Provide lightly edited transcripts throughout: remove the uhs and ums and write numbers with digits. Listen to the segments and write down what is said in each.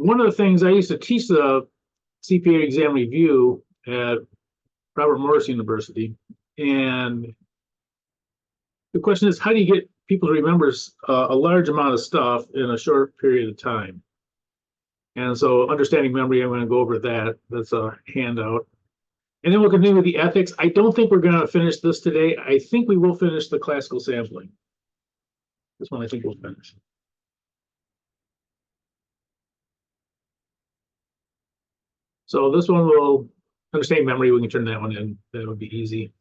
one of the things I used to teach the CPA exam review at Robert Morris University, and the question is, how do you get people to remember a large amount of stuff in a short period of time? And so understanding memory, I'm going to go over that. That's a handout. And then we'll continue with the ethics. I don't think we're going to finish this today. I think we will finish the classical sampling. This one I think we'll finish. So this one will understand memory. We can turn that one in. That would be easy.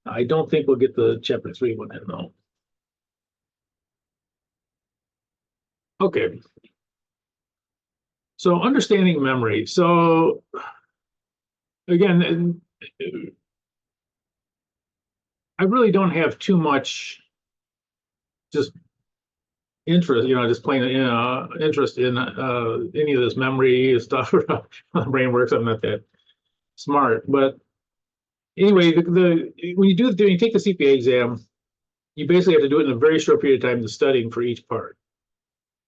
I don't think we'll get the chapter 3 one in though. Okay. So understanding memory. So again, I really don't have too much just interest, just plain interest in any of this memory stuff or how the brain works. I'm not that smart, but anyway, when you take the CPA exam, you basically have to do it in a very short period of time, the studying for each part.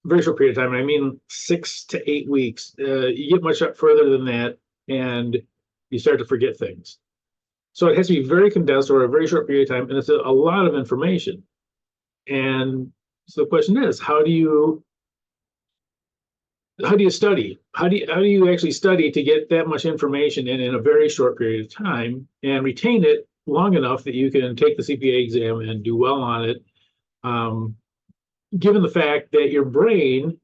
Very short period of time, and I mean 6 to 8 weeks. You get much further than that, and you start to forget things. So it has to be very condensed over a very short period of time, and it's a lot of information. And so the question is, how do you study? How do you actually study to get that much information in a very short period of time and retain it long enough that you can take the CPA exam and do well on it? Given the fact that your brain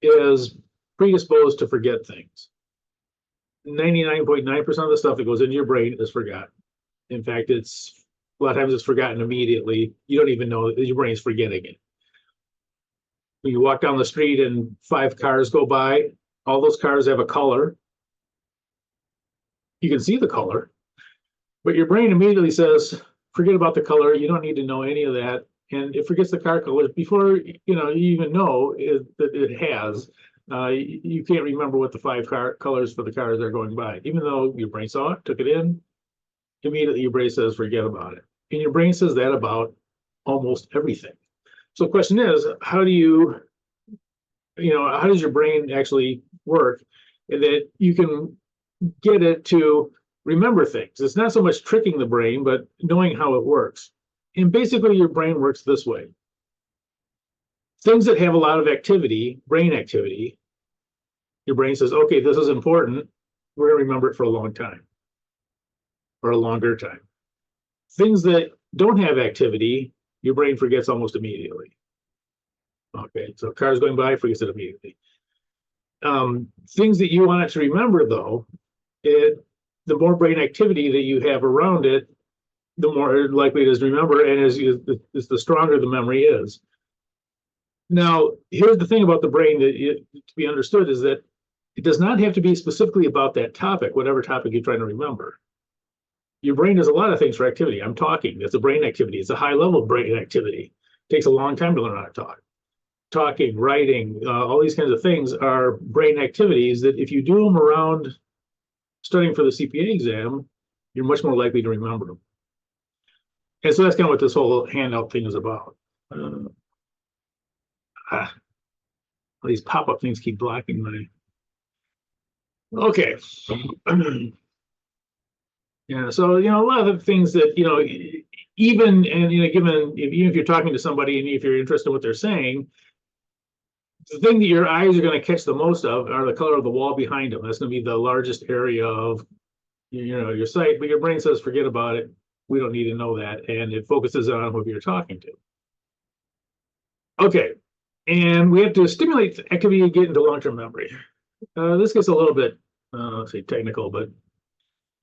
is predisposed to forget things. 99.9% of the stuff that goes into your brain is forgotten. In fact, a lot of times it's forgotten immediately. You don't even know that your brain is forgetting it. When you walk down the street and 5 cars go by, all those cars have a color. You can see the color, but your brain immediately says, forget about the color. You don't need to know any of that. And it forgets the car colors before you even know that it has. You can't remember what the 5 colors for the cars are going by, even though your brain saw it, took it in. Immediately, your brain says, forget about it. And your brain says that about almost everything. So the question is, how does your brain actually work, and that you can get it to remember things? It's not so much tricking the brain, but knowing how it works. And basically, your brain works this way. Things that have a lot of activity, brain activity, your brain says, okay, this is important. We're going to remember it for a long time or a longer time. Things that don't have activity, your brain forgets almost immediately. Okay, so cars going by, forgets it immediately. Things that you want it to remember, though, the more brain activity that you have around it, the more likely it is to remember, and the stronger the memory is. Now, here's the thing about the brain that to be understood is that it does not have to be specifically about that topic, whatever topic you're trying to remember. Your brain does a lot of things for activity. I'm talking. It's a brain activity. It's a high-level brain activity. It takes a long time to learn how to talk. Talking, writing, all these kinds of things are brain activities that if you do them around studying for the CPA exam, you're much more likely to remember them. And so that's kind of what this whole handout thing is about. These pop-up things keep blocking my... Okay. Yeah, so, a lot of the things that, even if you're talking to somebody and if you're interested in what they're saying, the thing that your eyes are going to catch the most of are the color of the wall behind them. That's going to be the largest area of, your sight, but your brain says, forget about it. We don't need to know that. And it focuses on who you're talking to. Okay. And we have to stimulate activity to get into long-term memory. This gets a little bit, say technical, but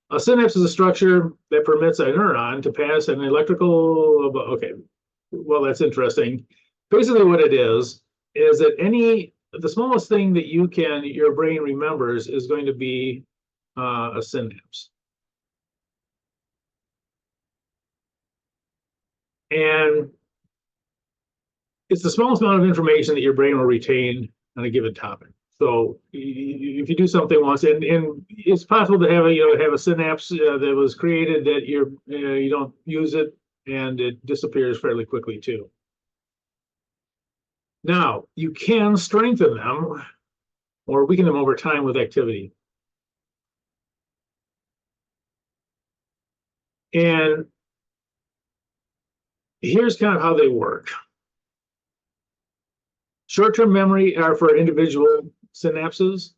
a synapse is a structure that permits a neuron to pass an electrical, okay, well, that's interesting. Basically what it is that the smallest thing that your brain remembers is going to be a synapse. And it's the smallest amount of information that your brain will retain on a given topic. So if you do something once, and it's possible to have a synapse that was created that you don't use it, and it disappears fairly quickly too. Now you can strengthen them or weaken them over time with activity. And here's kind of how they work. Short-term memory are for individual synapses.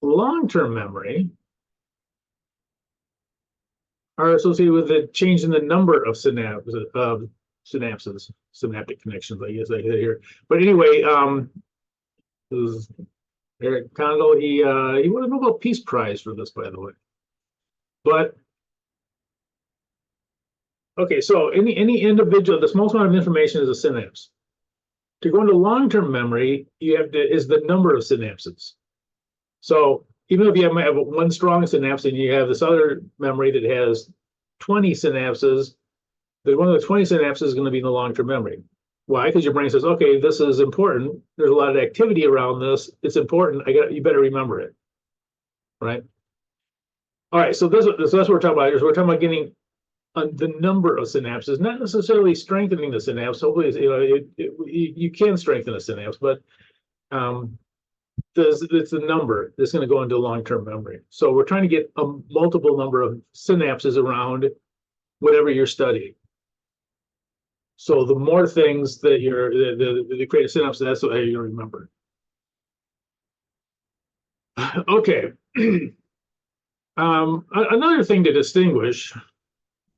Long-term memory are associated with the change in the number of synapses, synaptic connections, I guess I hit here. But anyway, this is Eric Condell. He won a Nobel Peace Prize for this, by the way. But okay, so any individual, the smallest amount of information is a synapse. To go into long-term memory, you have to is the number of synapses. So even if you have one strong synapse and you have this other memory that has 20 synapses, one of the 20 synapses is going to be in the long-term memory. Why? Because your brain says, okay, this is important. There's a lot of activity around this. It's important. You better remember it, right? All right. So that's what we're talking about. We're talking about getting the number of synapses, not necessarily strengthening the synapse. Hopefully, you can strengthen a synapse, but it's the number that's going to go into long-term memory. So we're trying to get a multiple number of synapses around whatever you're studying. So the more things that you create a synapse, that's the way you remember. Okay. Another thing to distinguish.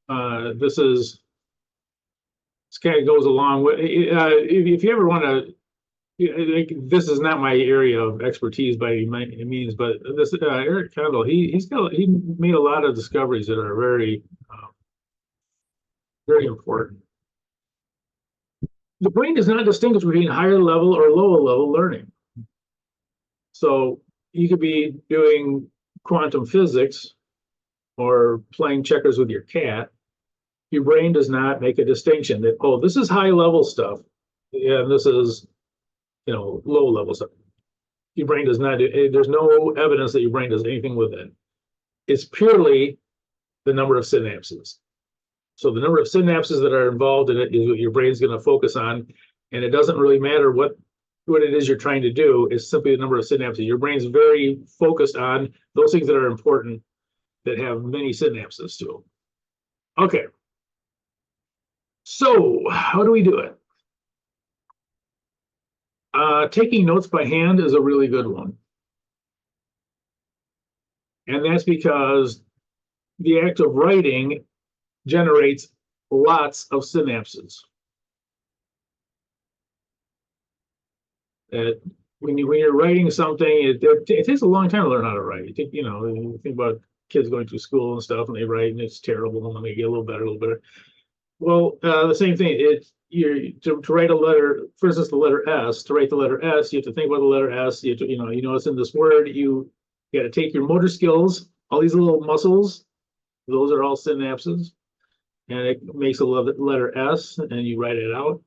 This kind of goes along with if you ever want to. This is not my area of expertise by any means, but this Eric Condell, he made a lot of discoveries that are very very important. The brain does not distinguish between higher level or lower level learning. So you could be doing quantum physics or playing checkers with your cat. Your brain does not make a distinction that, oh, this is high level stuff, and this is, low level stuff. Your brain does not do. There's no evidence that your brain does anything with it. It's purely the number of synapses. So the number of synapses that are involved in it is what your brain's going to focus on, and it doesn't really matter what it is you're trying to do. It's simply the number of synapses. Your brain's very focused on those things that are important, that have many synapses to them. Okay. So how do we do it? Taking notes by hand is a really good one. And that's because the act of writing generates lots of synapses. When you're writing something, it takes a long time to learn how to write. You think about kids going through school and stuff, and they write, and it's terrible, and then they get a little better. Well, the same thing. To write a letter, for instance, the letter S. To write the letter S, you have to think about the letter S. You notice in this word, you got to take your motor skills, all these little muscles. Those are all synapses, and it makes a letter S, and you write it out.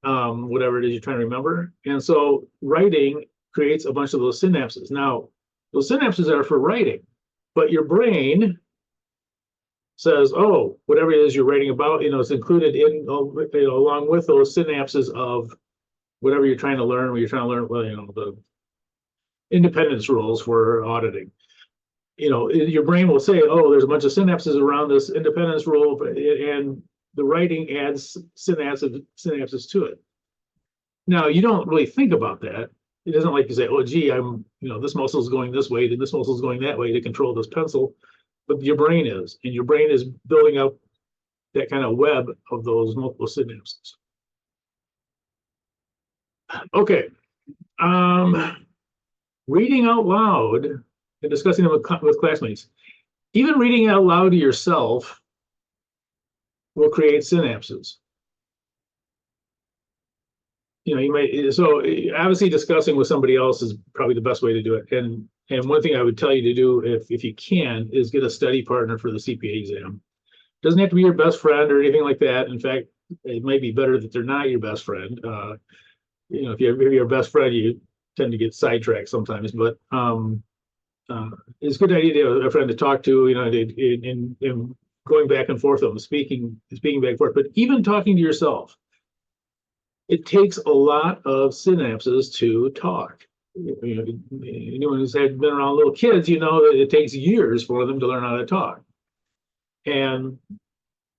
Whatever it is you're trying to remember. And so writing creates a bunch of those synapses. Now, those synapses are for writing, but your brain says, oh, whatever it is you're writing about, it's included in, along with those synapses of whatever you're trying to learn, when you're trying to learn, the independence rules for auditing. Your brain will say, oh, there's a bunch of synapses around this independence rule, and the writing adds synapses to it. Now, you don't really think about that. It isn't like you say, oh, gee, this muscle is going this way, and this muscle is going that way to control this pencil. But your brain is, and your brain is building up that kind of web of those multiple synapses. Okay. Reading out loud and discussing them with classmates. Even reading out loud to yourself will create synapses. You might, so obviously discussing with somebody else is probably the best way to do it. And one thing I would tell you to do, if you can, is get a study partner for the CPA exam. Doesn't have to be your best friend or anything like that. In fact, it might be better that they're not your best friend. If you're your best friend, you tend to get sidetracked sometimes. But it's a good idea to have a friend to talk to. In going back and forth on speaking back and forth. But even talking to yourself, it takes a lot of synapses to talk. anyone who's been around little kids, you know that it takes years for them to learn how to talk. And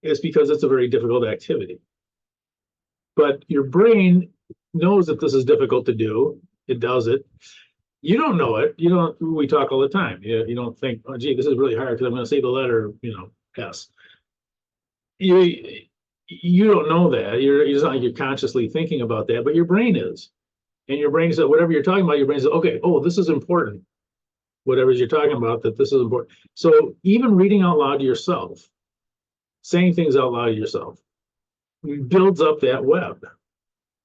it's because it's a very difficult activity. But your brain knows that this is difficult to do. It does it. You don't know it. You don't. We talk all the time. You don't think, oh, gee, this is really hard because I'm going to say the letter, S. You don't know that. It's not like you're consciously thinking about that, but your brain is. And your brain says, whatever you're talking about, your brain says, okay, oh, this is important. Whatever you're talking about, that this is important. So even reading out loud to yourself, saying things out loud to yourself, builds up that web.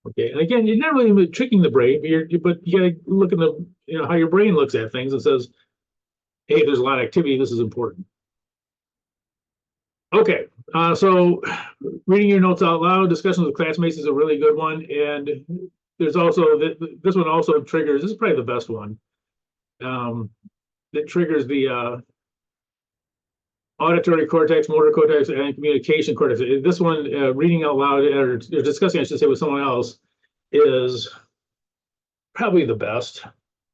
Okay, and again, you're not really tricking the brain, but you got to look at how your brain looks at things and says, hey, there's a lot of activity, this is important. Okay, so reading your notes out loud, discussions with classmates is a really good one. And there's also, this one also triggers, this is probably the best one, that triggers the auditory cortex, motor cortex, and communication cortex. This one, reading out loud, or discussing, I should say, with someone else, is probably the best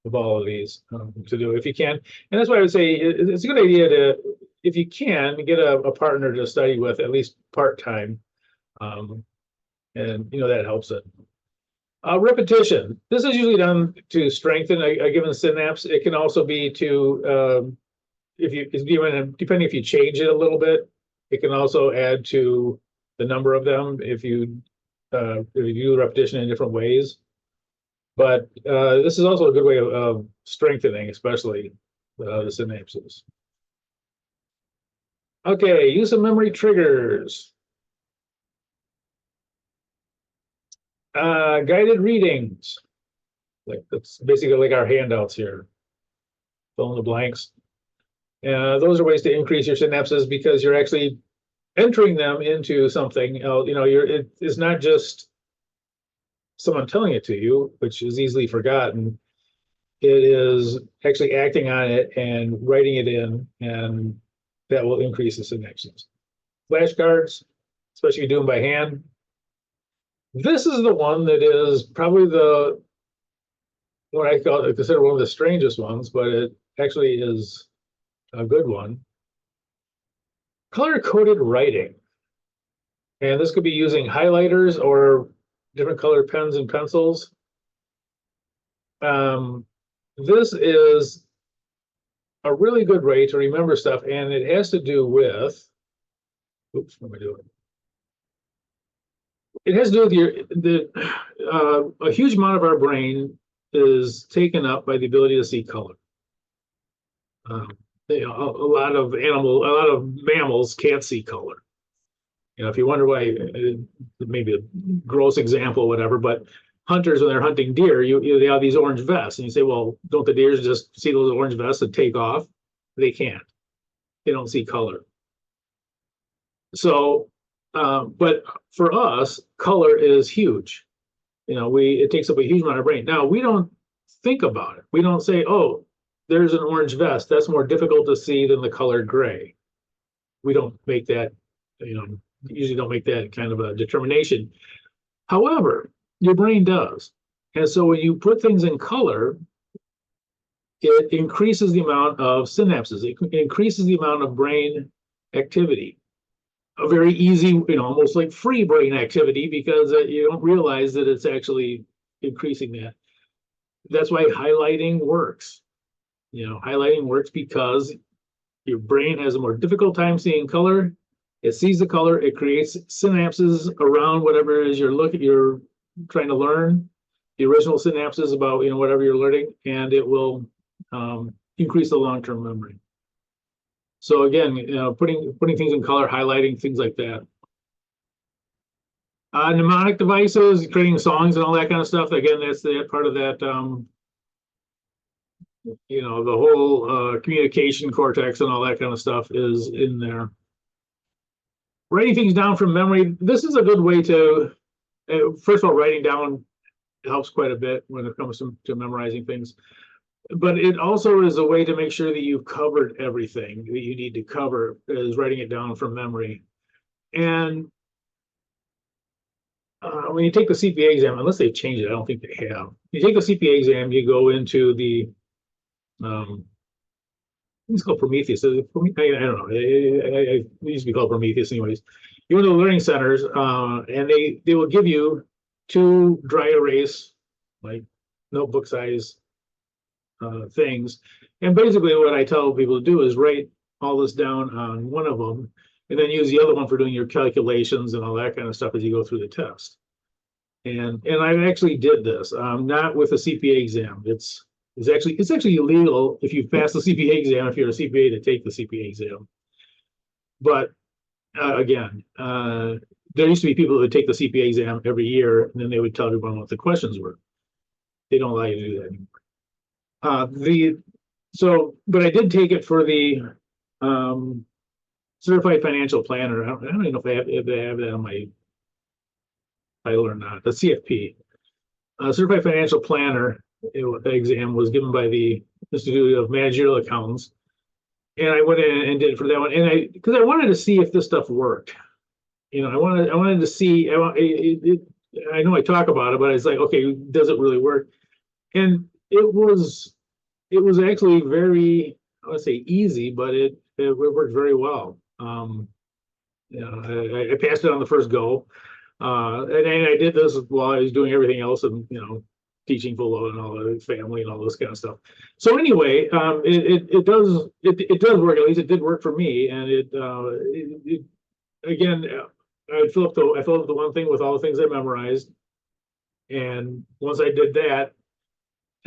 of all of these to do if you can. And that's why I would say it's a good idea to, if you can, get a partner to study with, at least part-time. And that helps it. Repetition. This is usually done to strengthen a given synapse. It can also be to, depending if you change it a little bit, it can also add to the number of them if you do repetition in different ways. But this is also a good way of strengthening, especially the synapses. Okay, use of memory triggers. Guided readings. That's basically like our handouts here. Fill in the blanks. Those are ways to increase your synapses because you're actually entering them into something. It's not just someone telling it to you, which is easily forgotten. It is actually acting on it and writing it in, and that will increase the synapses. Flashcards, especially if you do them by hand. This is the one that is probably what I consider one of the strangest ones, but it actually is a good one. Color-coded writing. And this could be using highlighters or different colored pens and pencils. This is a really good way to remember stuff, and it has to do with, oops, what am I doing? It has to do with a huge amount of our brain is taken up by the ability to see color. A lot of mammals can't see color. If you wonder why, maybe a gross example, whatever, but hunters, when they're hunting deer, they have these orange vests, and you say, well, don't the deer just see those orange vests and take off? They can't. They don't see color. So, but for us, color is huge. It takes up a huge amount of brain. Now, we don't think about it. We don't say, oh, there's an orange vest. That's more difficult to see than the color gray. We don't make that, usually don't make that kind of a determination. However, your brain does. And so when you put things in color, it increases the amount of synapses. It increases the amount of brain activity. A very easy, almost like free brain activity, because you don't realize that it's actually increasing that. That's why highlighting works. Highlighting works because your brain has a more difficult time seeing color. It sees the color, it creates synapses around whatever it is you're trying to learn, the original synapses about whatever you're learning, and it will increase the long-term memory. So again, putting things in color, highlighting things like that. Mnemonic devices, creating songs and all that kind of stuff. Again, that's part of that. The whole communication cortex and all that kind of stuff is in there. Writing things down from memory. This is a good way to, first of all, writing down helps quite a bit when it comes to memorizing things. But it also is a way to make sure that you've covered everything that you need to cover, is writing it down from memory. And when you take the CPA exam, unless they've changed it, I don't think they have. You take the CPA exam, you go into the, it's called Prometheus. I don't know. It used to be called Prometheus anyways. You go to the learning centers, and they will give you two dry erase, like notebook size things. And basically what I tell people to do is write all this down on one of them, and then use the other one for doing your calculations and all that kind of stuff as you go through the test. And I actually did this, not with a CPA exam. It's actually illegal if you pass the CPA exam, if you're a CPA, to take the CPA exam. But again, there used to be people who would take the CPA exam every year, and then they would tell everyone what the questions were. They don't allow you to do that anymore. But I did take it for the certified financial planner. I don't even know if they have that on my title or not. The CFP, certified financial planner exam, was given by the Institute of Managerial Accountants, and I went in and did it for that one. And because I wanted to see if this stuff worked. I wanted to see. I know I talk about it, but it's like, okay, does it really work? And it was actually very, I would say easy, but it worked very well. I passed it on the first go, and I did this while I was doing everything else, and teaching full load and all the family and all this kind of stuff. So anyway, it does work. At least it did work for me, and it again, I filled up the one thing with all the things I memorized, and once I did that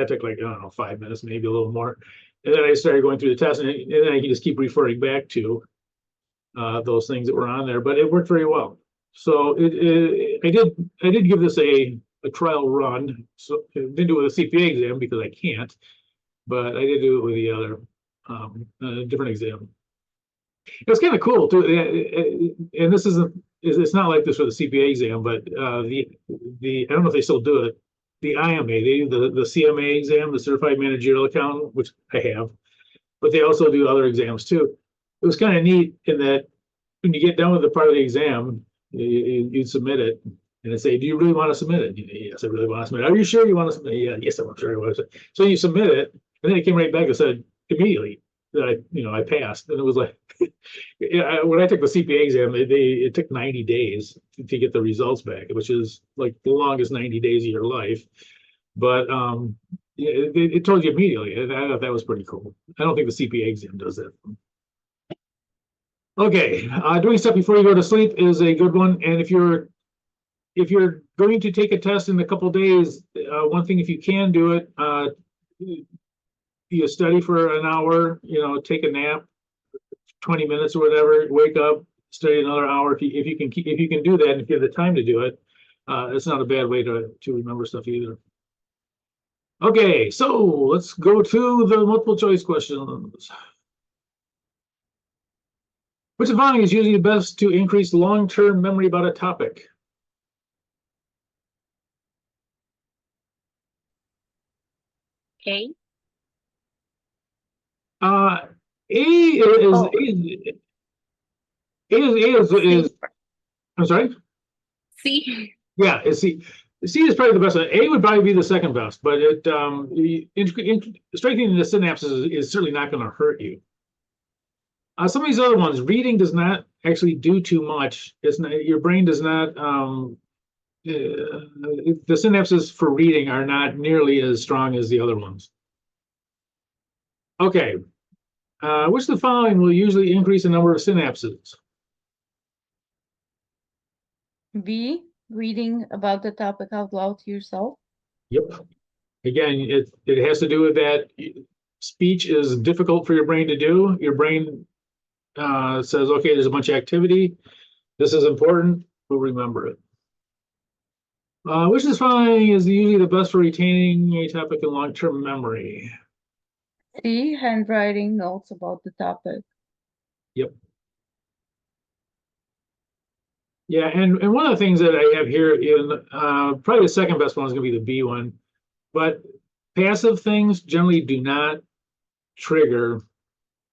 took like, I don't know, 5 minutes, maybe a little more, and then I started going through the test, and then I can just keep referring back to those things that were on there. But it worked very well. So I did give this a trial run. So I didn't do it with a CPA exam because I can't, but I did do it with the other different exam. It was kind of cool too, and it's not like this for the CPA exam, but the I don't know if they still do it. The IMA, they do the CMA exam, the Certified Managerial Accountant, which I have, but they also do other exams too. It was kind of neat in that when you get done with the part of the exam, you submit it, and it say, "Do you really want to submit it?" Yes, I really want to submit it. Are you sure you want to submit it? Yeah, yes, I'm sure I want to. So you submit it, and then it came right back and said immediately that I passed, and it was like, when I took the CPA exam, it took 90 days to get the results back, which is like the longest 90 days of your life. But it told you immediately, and I thought that was pretty cool. I don't think the CPA exam does that. Okay, doing stuff before you go to sleep is a good one. And if you're going to take a test in a couple of days, one thing, if you can do it, you study for an hour, take a nap, 20 minutes or whatever, wake up, study another hour. If you can do that, and if you have the time to do it, it's not a bad way to remember stuff either. Okay, so let's go to the multiple choice questions. Which of the following is usually best to increase long-term memory about a topic? A. A is I'm sorry? C. Yeah, C is probably the best one. A would probably be the second best, but strengthening the synapses is certainly not going to hurt you. Some of these other ones, reading does not actually do too much. It's not, your brain does not, the synapses for reading are not nearly as strong as the other ones. Okay, which of the following will usually increase the number of synapses? B, reading about the topic out loud to yourself. Yep. Again, it has to do with that. Speech is difficult for your brain to do. Your brain says, okay, there's a bunch of activity. This is important. We'll remember it. Which is following is usually the best for retaining a topic in long-term memory? C, handwriting notes about the topic. Yep. Yeah, and one of the things that I have here in probably the second best one is going to be the B one, but passive things generally do not trigger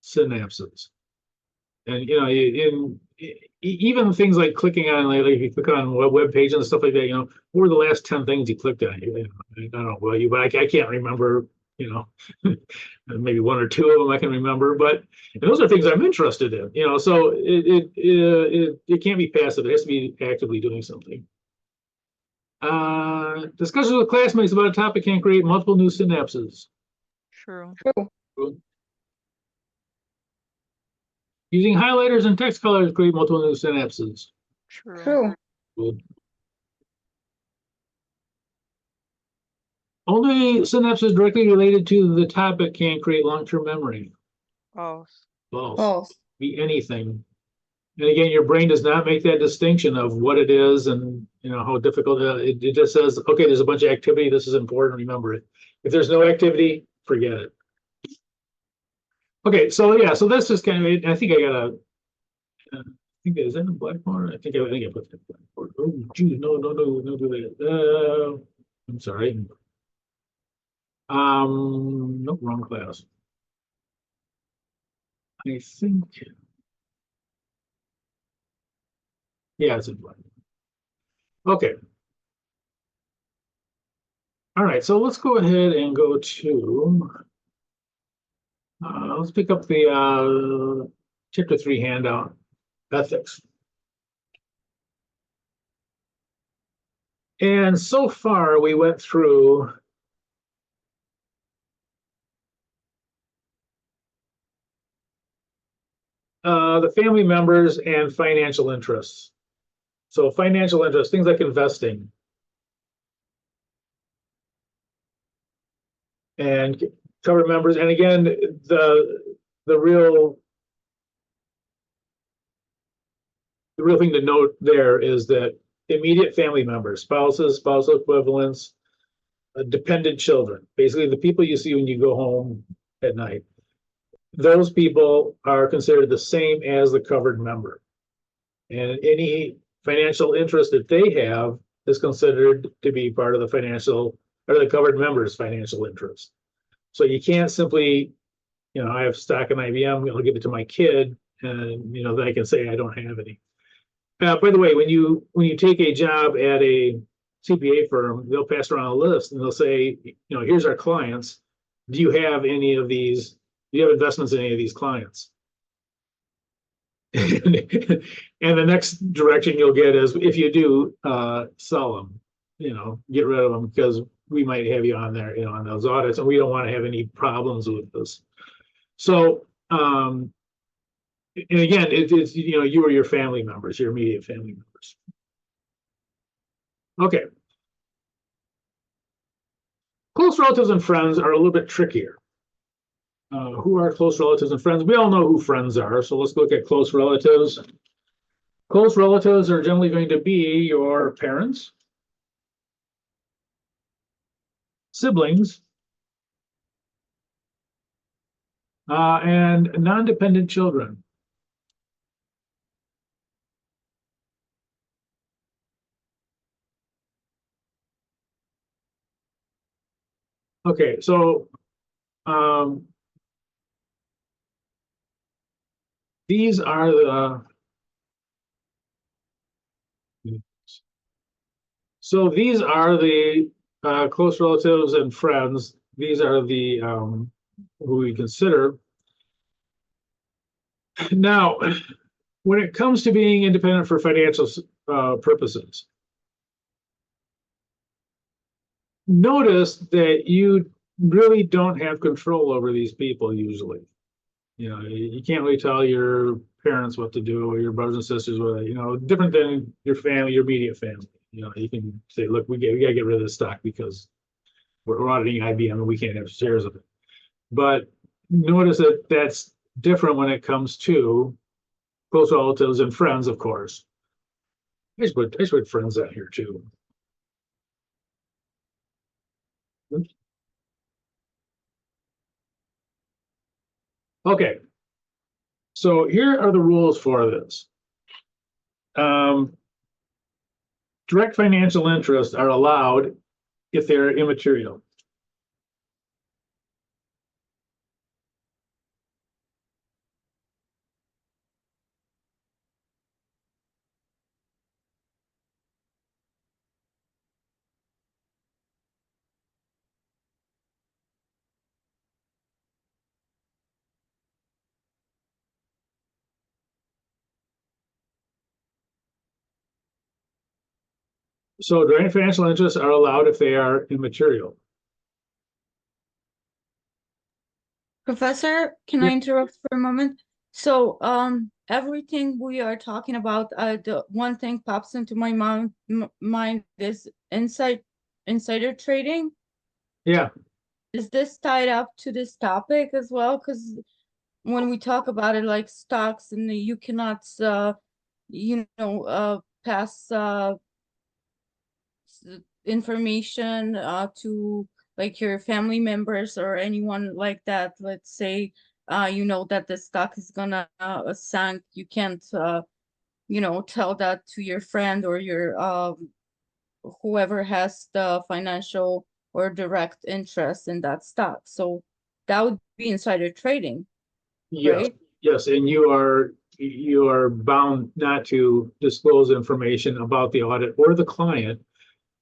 synapses. And even things like clicking on, like if you click on a web page and stuff like that, what were the last 10 things you clicked on? I don't know about you, but I can't remember, maybe one or two of them I can remember, but those are things I'm interested in, so it can't be passive. It has to be actively doing something. Discussions with classmates about a topic can create multiple new synapses. True. True. Using highlighters and text colors create multiple new synapses. True. True. Good. Only synapses directly related to the topic can create long-term memory. False. False. False. Be anything. And again, your brain does not make that distinction of what it is and how difficult it just says, okay, there's a bunch of activity. This is important. Remember it. If there's no activity, forget it. Okay, so yeah, so that's just kind of it. I think I got a. I think is that in Blackboard? I think I put that in Blackboard. Oh, geez, no, do that. I'm sorry. No, wrong class. I think. Yeah, it's in Blackboard. Okay. All right, so let's go ahead and go to. Let's pick up the chapter 3 handout, ethics. And so far we went through the family members and financial interests. So financial interests, things like investing. And cover members, and again, the real thing to note there is that immediate family members, spouses, spousal equivalents, dependent children, basically the people you see when you go home at night, those people are considered the same as the covered member. And any financial interest that they have is considered to be part of the financial or the covered member's financial interest. So you can't simply, I have stock in IBM, I'll give it to my kid, and then I can say I don't have any. By the way, when you take a job at a CPA firm, they'll pass around a list and they'll say, here's our clients. Do you have any of these? Do you have investments in any of these clients? And the next direction you'll get is, if you do, sell them, get rid of them, because we might have you on there, on those audits, and we don't want to have any problems with this. So, and again, it's, you or your family members, your immediate family members. Okay. Close relatives and friends are a little bit trickier. Who are close relatives and friends? We all know who friends are, so let's look at close relatives. Close relatives are generally going to be your parents, siblings, and non-dependent children. Okay, so these are the close relatives and friends. These are the who we consider. Now, when it comes to being independent for financial purposes, notice that you really don't have control over these people usually. You can't really tell your parents what to do, or your brothers and sisters, what, different than your family, your immediate family. You can say, look, we gotta get rid of this stock because we're auditing IBM and we can't have shares of it. But notice that that's different when it comes to close relatives and friends, of course. I should put friends out here too. Okay, so here are the rules for this. Direct financial interests are allowed if they're immaterial. So direct financial interests are allowed if they are immaterial. Professor, can I interrupt for a moment? So, everything we are talking about, the one thing pops into my mind is insider trading. Yeah, Is this tied up to this topic as well? Because when we talk about it, like stocks, and you cannot, pass information to like your family members or anyone like that. Let's say that the stock is gonna sink. You can't tell that to your friend or your whoever has the financial or direct interest in that stock. So that would be insider trading, yes, right? yes, and you are bound not to disclose information about the audit or the client.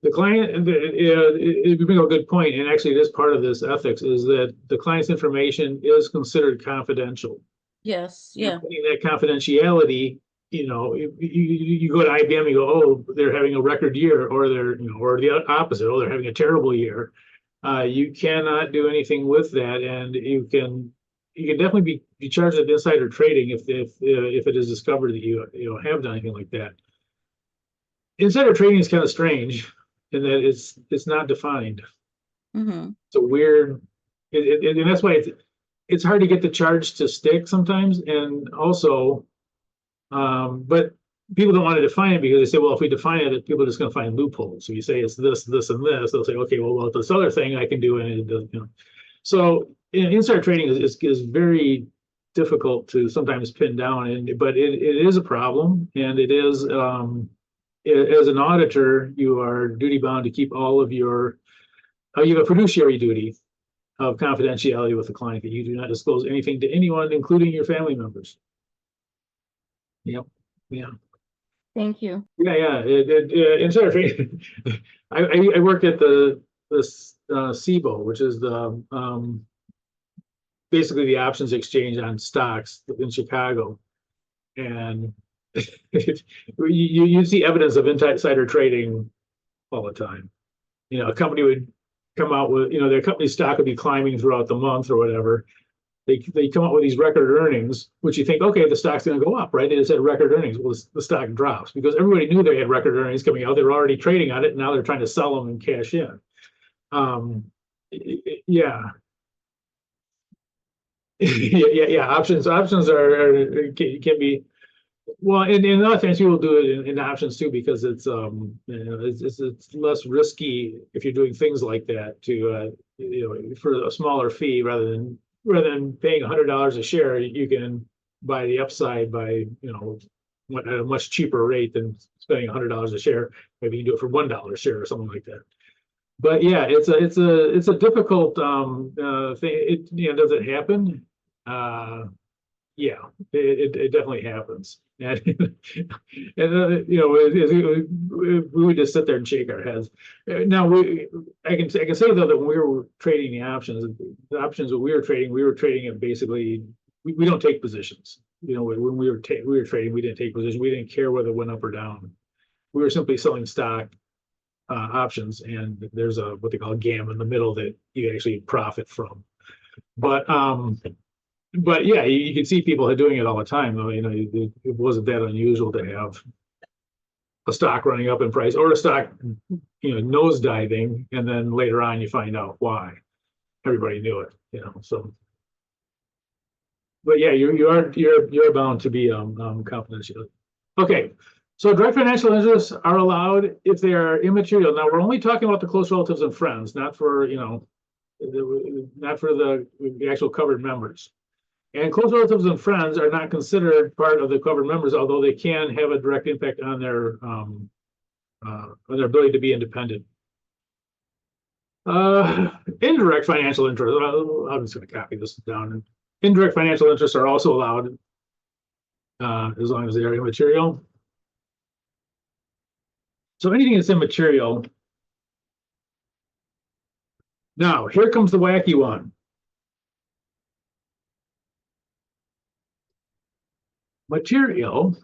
The client, you bring up a good point, and actually it is part of this ethics, is that the client's information is considered confidential. Yes, And yeah. putting that confidentiality, you go to IBM, you go, oh, they're having a record year, or or the opposite, oh, they're having a terrible year. You cannot do anything with that, and you can definitely be charged with insider trading if it is discovered that you have done anything like that. Insider trading is kind of strange in that it's not defined. Mm-hmm. It's a weird, and that's why it's hard to get the charge to stick sometimes, and also, but people don't want to define it because they say, well, if we define it, people are just going to find loopholes. So you say it's this, this, and this, they'll say, okay, well, this other thing I can do, and it does. So insider trading is very difficult to sometimes pin down, but it is a problem, and it is as an auditor, you are duty bound to keep all of you have a fiduciary duty of confidentiality with the client, that you do not disclose anything to anyone, including your family members. Yep. Yeah. Thank you. Yeah. Insider trading. I worked at the SIBO, which is the basically the options exchange on stocks in Chicago, and you see evidence of insider trading all the time. A company would come out with, their company stock would be climbing throughout the month or whatever. They come up with these record earnings, which you think, okay, the stock's going to go up, right? They just had record earnings. Well, the stock drops because everybody knew they had record earnings coming out. They were already trading on it, and now they're trying to sell them and cash in. Yeah. Yeah. Options can be, well, in other things, people do it in options too, because it's less risky if you're doing things like that for a smaller fee rather than paying $100 a share. You can buy the upside by at a much cheaper rate than spending $100 a share. Maybe you can do it for $1 a share or something like that. But yeah, it's a difficult thing. Does it happen? Yeah, it definitely happens. And, we would just sit there and shake our heads. Now I can say though that when we were trading the options that we were trading it basically. We don't take positions. When we were trading, we didn't take positions. We didn't care whether it went up or down. We were simply selling stock options, and there's what they call a GAM in the middle that you actually profit from. But yeah, you can see people doing it all the time, though. It wasn't that unusual to have a stock running up in price or a stock, nosediving, and then later on you find out why. Everybody knew it, So, but yeah, you're bound to be confidential. Okay, so direct financial interests are allowed if they are immaterial. Now we're only talking about the close relatives and friends, not for not for the actual covered members. And close relatives and friends are not considered part of the covered members, although they can have a direct impact on their ability to be independent. Indirect financial interests. I'm just going to copy this down. Indirect financial interests are also allowed as long as they are immaterial. So anything that's immaterial. Now, here comes the wacky one. Material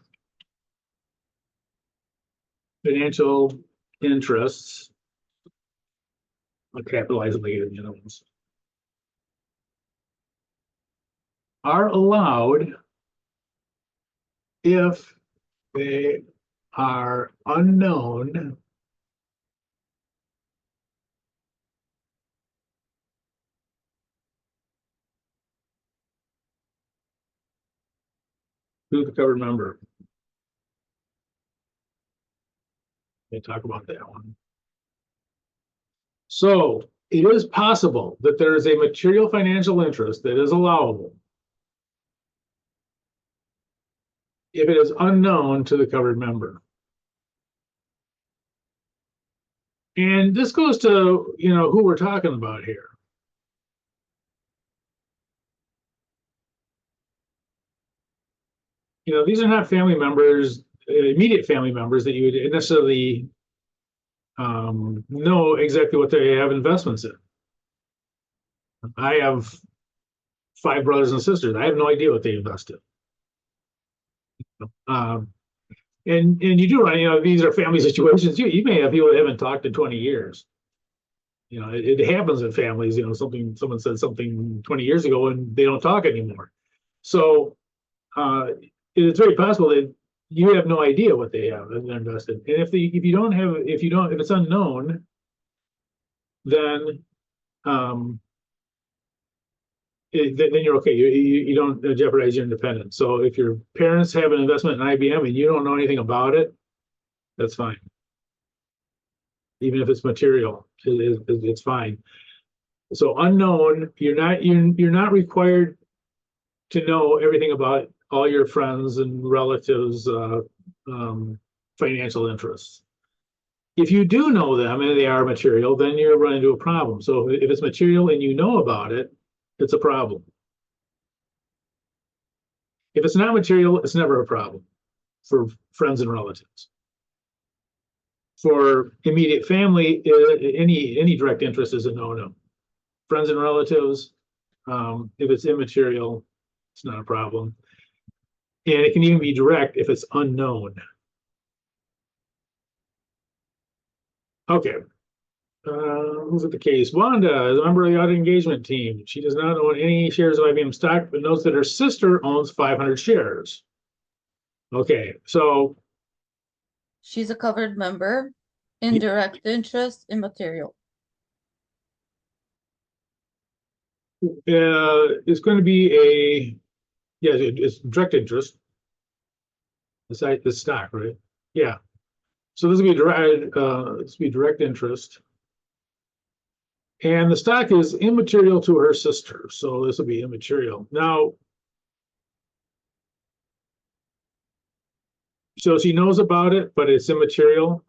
financial interests. I'll capitalize it later in the other ones. Are allowed if they are unknown to the covered member. They talk about that one. So it is possible that there is a material financial interest that is allowable if it is unknown to the covered member. And this goes to, who we're talking about here. These are not family members, immediate family members that you would necessarily know exactly what they have investments in. I have 5 brothers and sisters. I have no idea what they invest in. And you do run, these are family situations. You may have people that haven't talked in 20 years. It happens in families. Someone said something 20 years ago and they don't talk anymore. So it's very possible that you have no idea what they have invested. And if it's unknown, then then you're okay. You don't jeopardize your independence. So if your parents have an investment in IBM and you don't know anything about it, that's fine. Even if it's material, it's fine. So unknown, you're not required to know everything about all your friends and relatives' financial interests. If you do know them and they are material, then you're running into a problem. So if it's material and you know about it, it's a problem. If it's not material, it's never a problem for friends and relatives. For immediate family, any direct interest is a no-no. Friends and relatives, if it's immaterial, it's not a problem. And it can even be direct if it's unknown. Okay. Who's at the case? Wanda is a member of the audit engagement team. She does not own any shares of IBM stock, but notes that her sister owns 500 shares. Okay, so She's a covered member. Indirect interest, immaterial. it's going to be it's direct interest. The stock, right? Yeah. So this will be direct interest. And the stock is immaterial to her sister, so this will be immaterial. Now, so she knows about it, but it's immaterial.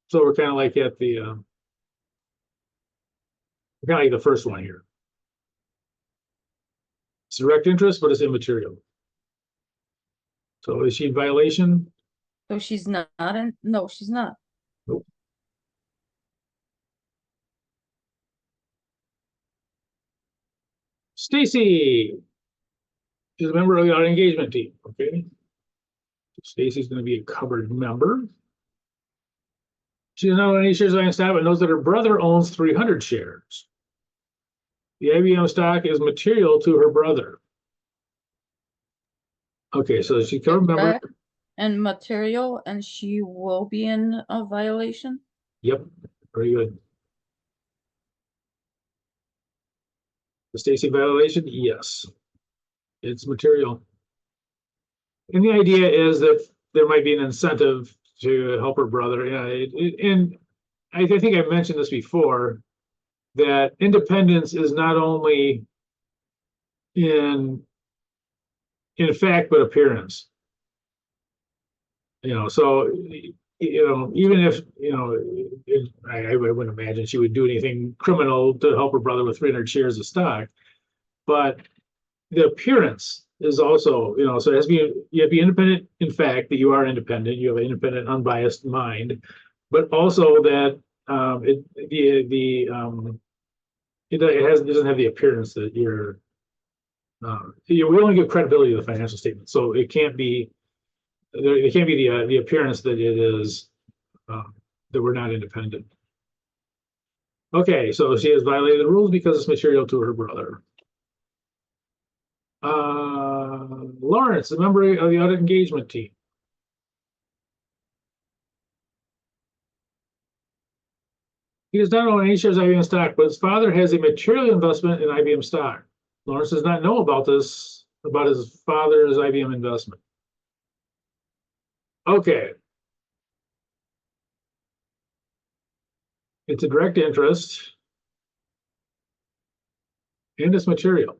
So we're kind of like at the first one here. It's direct interest, but it's immaterial. So is she in violation? So she's not in, no, she's not. Nope. Stacy is a member of the audit engagement team. Okay. Stacy's going to be a covered member. She doesn't own any shares of IBM stock, but knows that her brother owns 300 shares. The IBM stock is material to her brother. Okay, so she's covered member. Direct and material, and she will be in a violation. Yep, very good. The Stacy violation, yes, it's material. And the idea is that there might be an incentive to help her brother. And I think I mentioned this before, that independence is not only in fact, but appearance. So even if I wouldn't imagine she would do anything criminal to help her brother with 300 shares of stock, but the appearance is also, so it has to be, you have to be independent in fact, that you are independent, you have an independent, unbiased mind, but also that it doesn't have the appearance that you're. We only give credibility to the financial statement, so it can't be. It can't be the appearance that it is that were not independent. Okay, so she has violated the rules because it's material to her brother. Lawrence, a member of the audit engagement team. He does not own any shares of IBM stock, but his father has a material investment in IBM stock. Lawrence does not know about this, about his father's IBM investment. Okay. It's a direct interest and it's material.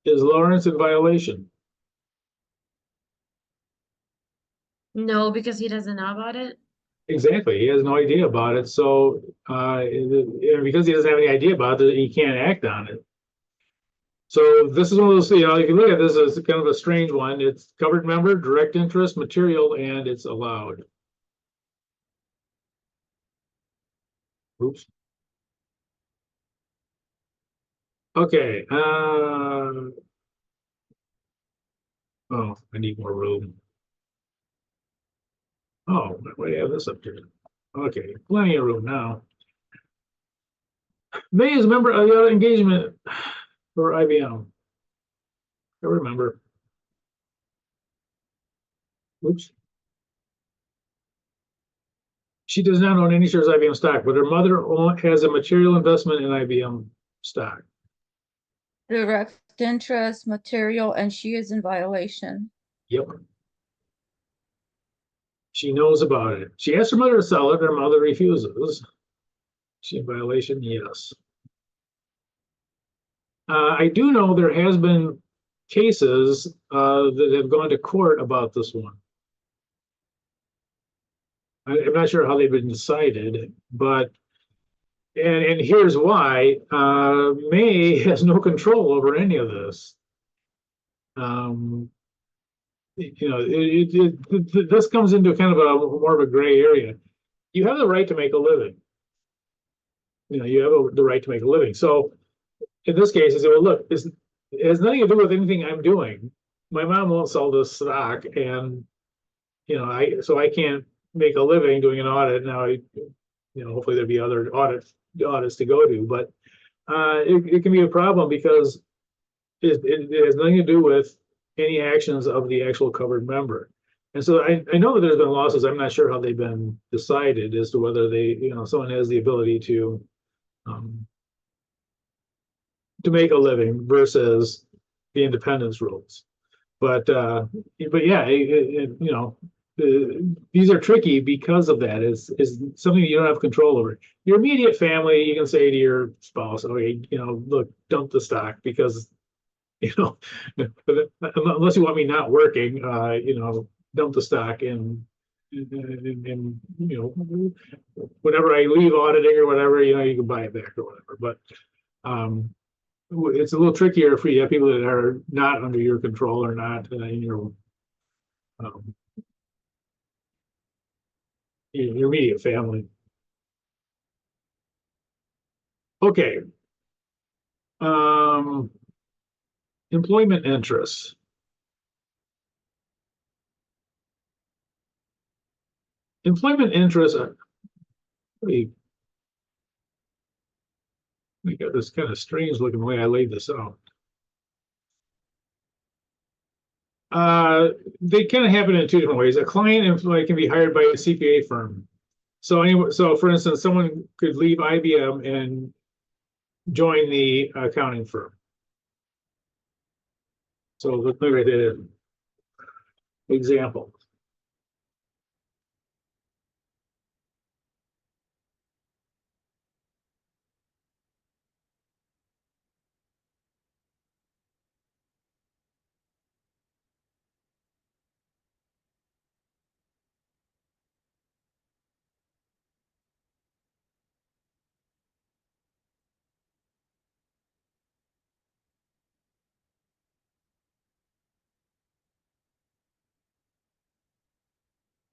Is Lawrence in violation? No, because he doesn't know about it. Exactly. He has no idea about it. So, and because he doesn't have any idea about it, he can't act on it. So this is one of those, you can look at this as kind of a strange one. It's covered member, direct interest, material, and it's allowed. Oops. Okay. Oh, I need more room. Oh, why do I have this up here? Okay, plenty of room now. May is a member of the audit engagement for IBM. I remember. Oops. She does not own any shares of IBM stock, but her mother has a material investment in IBM stock. Direct interest, material, and she is in violation. Yep. She knows about it. She asked her mother to sell it. Her mother refuses. She in violation? Yes. I do know there has been cases that have gone to court about this one. I'm not sure how they've been decided, but and here's why. May has no control over any of this. This comes into kind of a more of a gray area. You have the right to make a living. You have the right to make a living. So in this case, I say, well, look, it has nothing to do with anything I'm doing. My mom won't sell this stock, and so I can't make a living doing an audit. Now, hopefully there'll be other audits to go to, but it can be a problem because it has nothing to do with any actions of the actual covered member. And so I know that there's been losses. I'm not sure how they've been decided as to whether someone has the ability to make a living versus the independence rules. But yeah, these are tricky because of that. Is something you don't have control over. Your immediate family, you can say to your spouse, okay, look, dump the stock because, unless you want me not working, dump the stock and whenever I leave auditing or whatever, you can buy it back or whatever. But it's a little trickier if you have people that are not under your control or not in your immediate family. Okay. Employment interests. Employment interests. We got this kind of strange looking way I laid this out. They kind of happen in two different ways. A client employee can be hired by a CPA firm. So anyway, for instance, someone could leave IBM and join the accounting firm. So let me write that in. Example.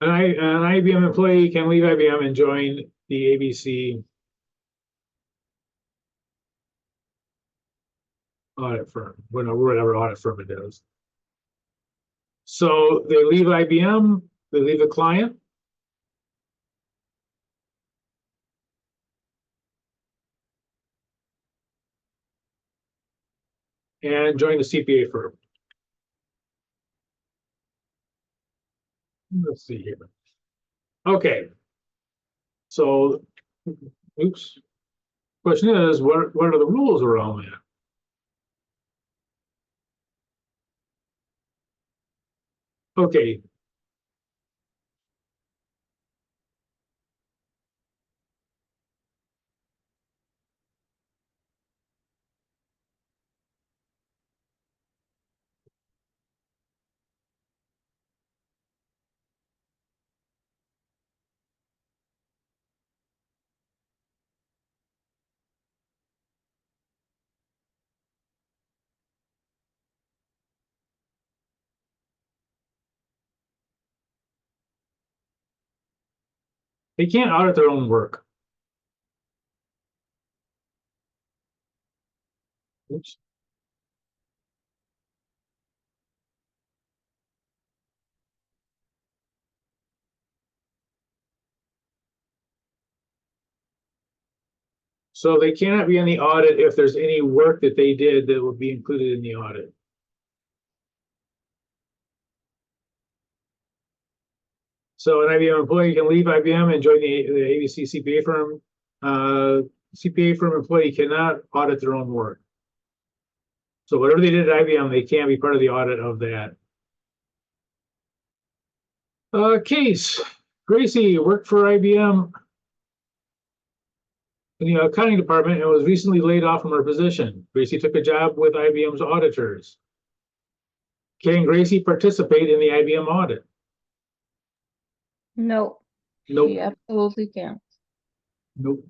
An IBM employee can leave IBM and join the ABC audit firm, whatever audit firm it is. So they leave IBM, they leave the client. And join the CPA firm. Let's see here. Okay. So, oops. Question is, what are the rules around that? Okay. They can't audit their own work. Oops. So they cannot be in the audit if there's any work that they did that would be included in the audit. So an IBM employee can leave IBM and join the ABC CPA firm. CPA firm employee cannot audit their own work. So whatever they did at IBM, they can't be part of the audit of that. Case, Gracie worked for IBM in the accounting department and was recently laid off from her position. Gracie took a job with IBM's auditors. Can Gracie participate in the IBM audit? No, Nope. she absolutely can't. Nope.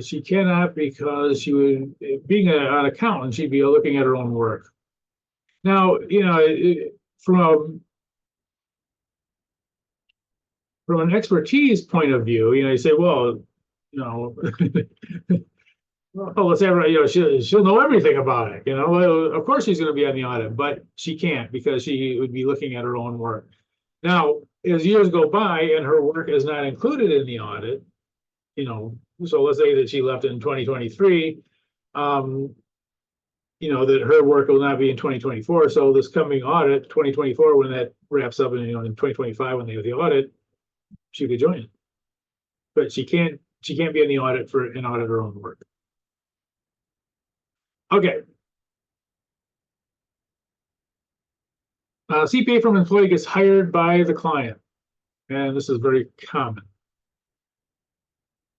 She cannot because she would, being an accountant, she'd be looking at her own work. Now, you know, from an expertise point of view, you know, you say, well, you know, well, let's have, you know, she'll know everything about it. You know, well, of course she's going to be on the audit, but she can't because she would be looking at her own work. Now, as years go by and her work is not included in the audit, you know, so let's say that she left in 2023, you know, that her work will not be in 2024. So this coming audit, 2024, when that wraps up, and you know, in 2025 when they have the audit, she could join it. But she can't be in the audit for an audit her own work. Okay. CPA from employee gets hired by the client, and this is very common.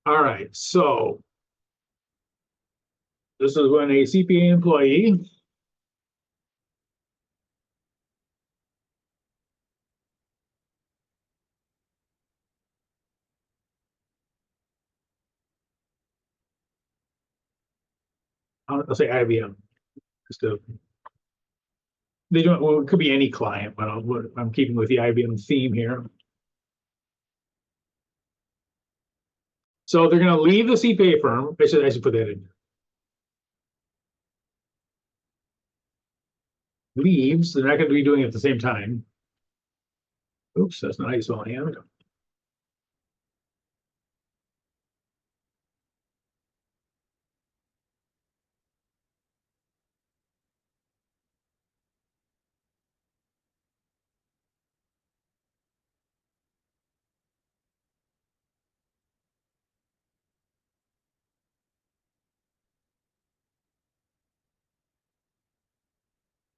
All right, so this is when a CPA employee I'll say IBM. Just to, they don't. Well, it could be any client, but I'm keeping with the IBM theme here. So they're going to leave the CPA firm. I should put that in. Leaves. They're not going to be doing it at the same time. Oops, that's not how you spell hand.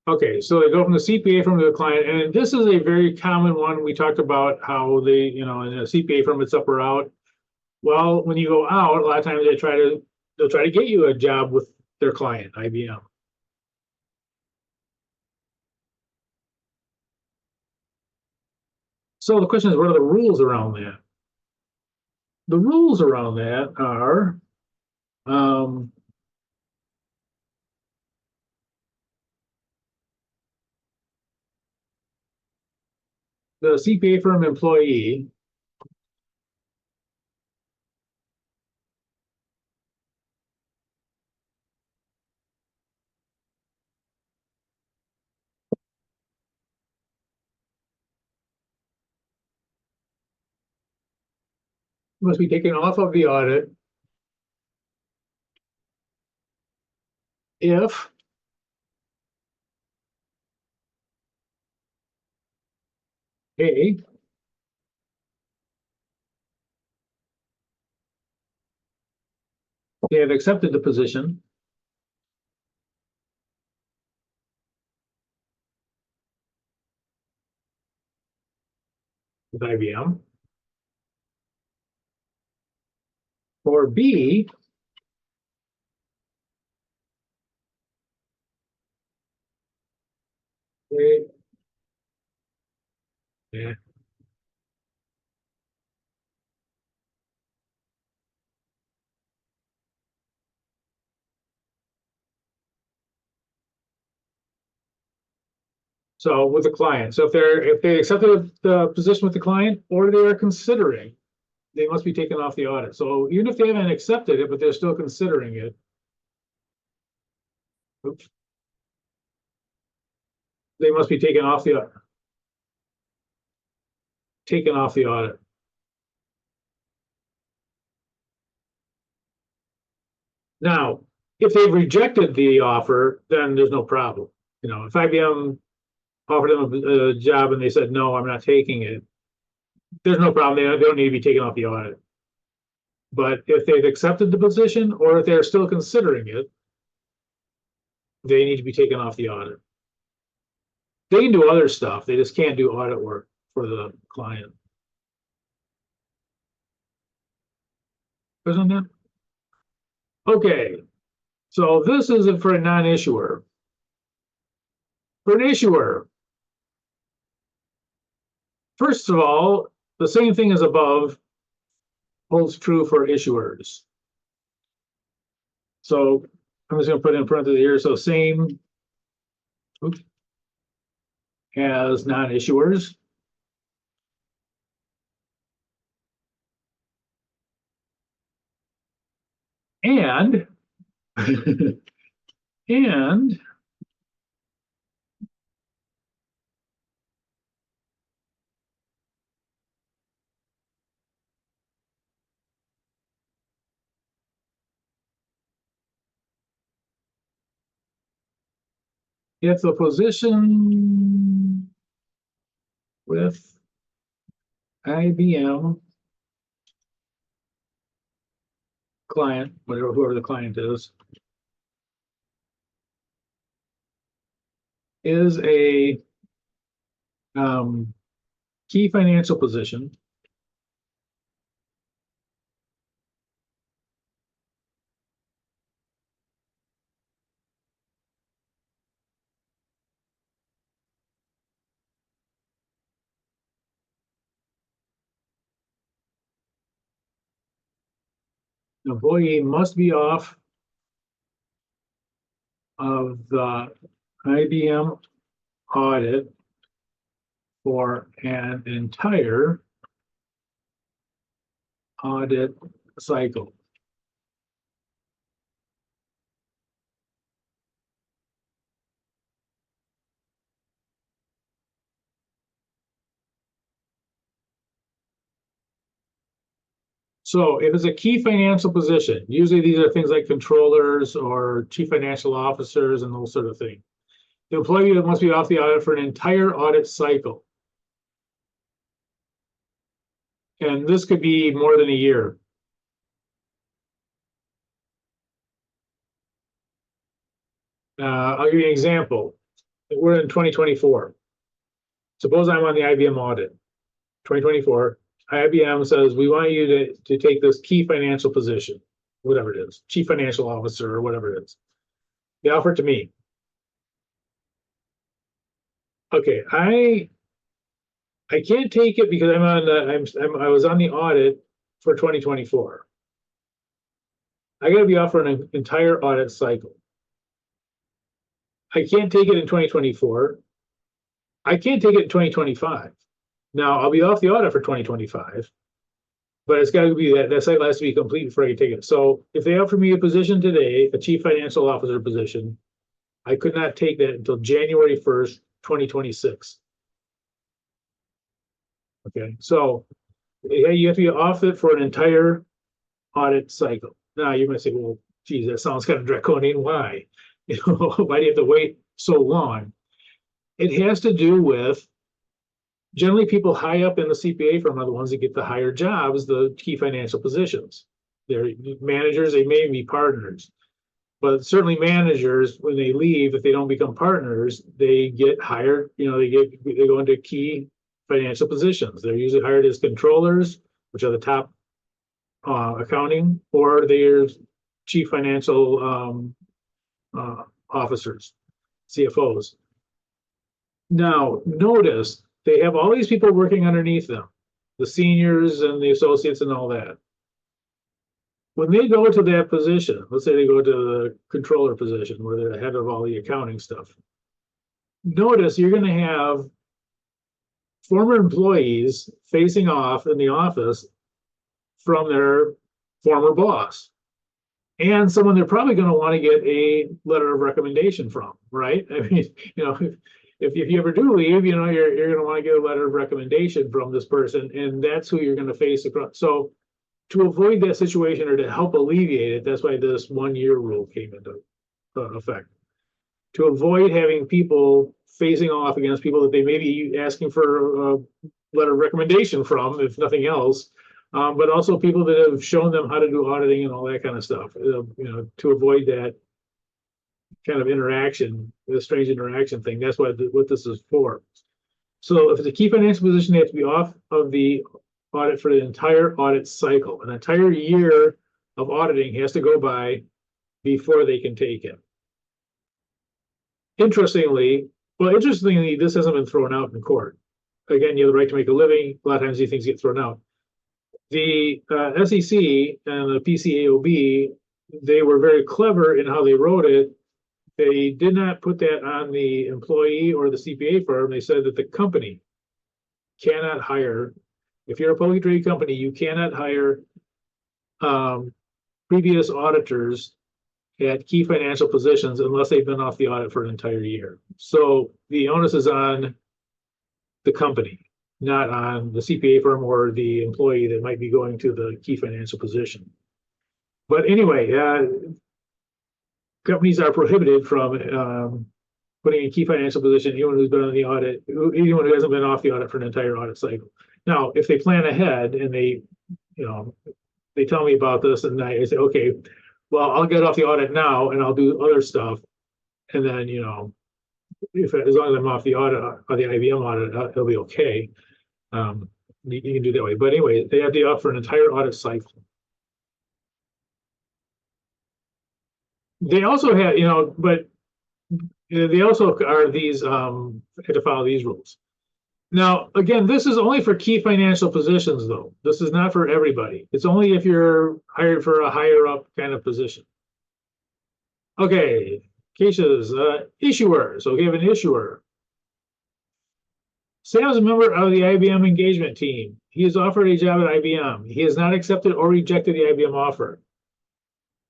Okay, so they go from the CPA firm to the client, and this is a very common one. We talked about how they, you know, in a CPA firm, it's up or out. Well, when you go out, a lot of times they'll try to get you a job with their client, IBM. So the question is, what are the rules around that? The rules around that are, the CPA firm employee must be taken off of the audit if A, they have accepted the position with IBM, or B, they, yeah, so with the client. So if they accepted the position with the client or they are considering, they must be taken off the audit. So even if they haven't accepted it, but they're still considering it. Oops. They must be taken off the audit. Now, if they've rejected the offer, then there's no problem. You know, if IBM offered them a job and they said, no, I'm not taking it, there's no problem. They don't need to be taken off the audit. But if they've accepted the position or if they're still considering it, they need to be taken off the audit. They can do other stuff. They just can't do audit work for the client. Isn't it? Okay, so this is for a non-issuer. For an issuer, first of all, the same thing as above holds true for issuers. So I'm just going to put in parentheses here. So same as non-issuers. And and if the position with IBM client, whoever the client is a key financial position, the employee must be off of the IBM audit for an entire audit cycle. So if it's a key financial position, usually these are things like controllers or chief financial officers and those sort of things. The employee must be off the audit for an entire audit cycle. And this could be more than a year. I'll give you an example. We're in 2024. Suppose I'm on the IBM audit, 2024. IBM says, we want you to take this key financial position, whatever it is, chief financial officer or whatever it is. They offer it to me. Okay, I can't take it because I'm on the I was on the audit for 2024. I got to be offered an entire audit cycle. I can't take it in 2024. I can't take it in 2025. Now I'll be off the audit for 2025, but it's got to be that cycle has to be complete before I can take it. So if they offer me a position today, a chief financial officer position, I could not take that until January 1st, 2026. Okay, so Yeah, you have to be off it for an entire audit cycle. Now, you might say, well, geez, that sounds kind of draconian. Why? Why do you have to wait so long? It has to do with generally people high up in the CPA firm are the ones that get the higher jobs, the key financial positions. They're managers, they may be partners. But certainly managers, when they leave, if they don't become partners, they get hired, they go into key financial positions. They're usually hired as controllers, which are the top accounting, or they're chief financial officers, CFOs. Now, notice they have all these people working underneath them, the seniors and the associates and all that. When they go to that position, let's say they go to the controller position where they're the head of all the accounting stuff. Notice you're going to have former employees facing off in the office from their former boss and someone they're probably going to want to get a letter of recommendation from, right? I mean, if you ever do leave, you're going to want to get a letter of recommendation from this person, and that's who you're going to face across. So to avoid that situation or to help alleviate it, that's why this 1 year rule came into effect. To avoid having people facing off against people that they may be asking for a letter of recommendation from, if nothing else, but also people that have shown them how to do auditing and all that kind of stuff, to avoid that kind of interaction, the strange interaction thing. That's what this is for. So if it's a key financial position, they have to be off of the audit for the entire audit cycle. An entire year of auditing has to go by before they can take it. Interestingly, this hasn't been thrown out in court. Again, you have the right to make a living. A lot of times these things get thrown out. The SEC and the PCAOB, they were very clever in how they wrote it. They did not put that on the employee or the CPA firm. They said that the company cannot hire. If you're a publicly traded company, you cannot hire previous auditors at key financial positions unless they've been off the audit for an entire year. So the onus is on the company, not on the CPA firm or the employee that might be going to the key financial position. But anyway, companies are prohibited from putting a key financial position anyone who's been on the audit, anyone who hasn't been off the audit for an entire audit cycle. Now, if they plan ahead and they tell me about this and I say, okay, well, I'll get off the audit now and I'll do other stuff. And then, as long as I'm off the audit, or the IBM audit, it'll be okay. You can do that way. But anyway, they have to be off for an entire audit cycle. They also have, but they also are these, had to follow these rules. Now, again, this is only for key financial positions, though. This is not for everybody. It's only if you're hired for a higher up kind of position. Okay, cases, issuer. So we have an issuer. Sam is a member of the IBM engagement team. He is offered a job at IBM. He has not accepted or rejected the IBM offer.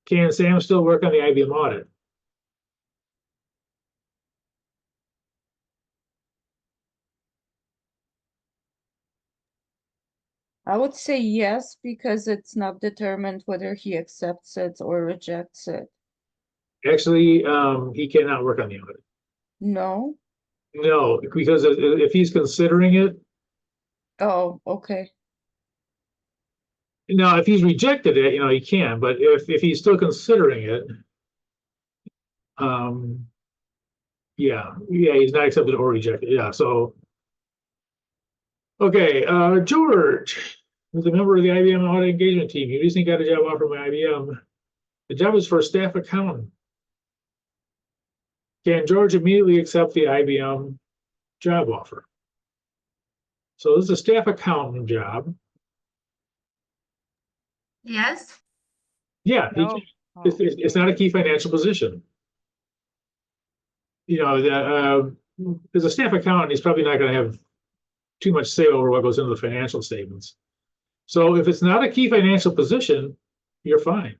Can Sam still work on the IBM audit? I would say yes, because it's not determined whether he accepts it or rejects it. Actually, he cannot work on the audit. No? No, because if he's considering it, Oh, okay. now if he's rejected it, he can. But if he's still considering it, yeah, he's not accepted or rejected. Yeah, so okay, George was a member of the IBM audit engagement team. He recently got a job offer from IBM. The job is for a staff accountant. Can George immediately accept the IBM job offer? So this is a staff accountant job. Yes. Yeah, No. it's not a key financial position. As a staff accountant, he's probably not going to have too much say over what goes into the financial statements. So if it's not a key financial position, you're fine.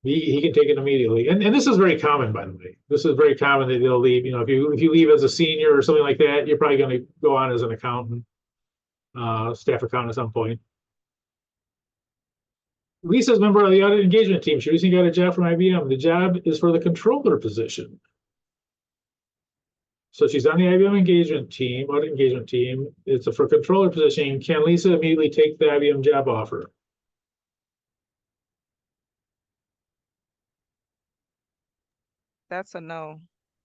He can take it immediately. And this is very common, by the way. This is very common that they'll leave. If you leave as a senior or something like that, you're probably going to go on as an accountant. staff accountant at some point. Lisa's member of the audit engagement team. She recently got a job from IBM. The job is for the controller position. So she's on the IBM engagement team, audit engagement team. It's for controller position. Can Lisa immediately take the IBM job offer? That's a no.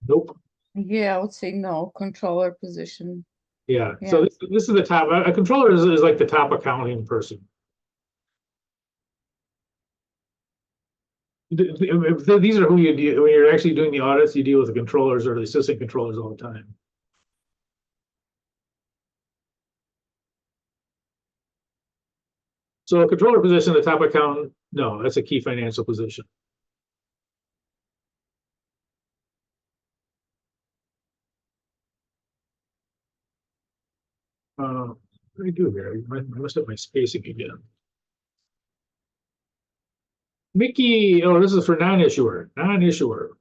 Nope. Yeah, I would say no, controller position. Yeah. Yeah. So this is the top. A controller is like the top accounting person. These are who you deal when you're actually doing the audits. You deal with the controllers or the assistant controllers all the time. So a controller position, the top accountant, no, that's a key financial position. What did I do here? I messed up my spacing again. Mickey, oh, this is for non-issuer, non-issuer.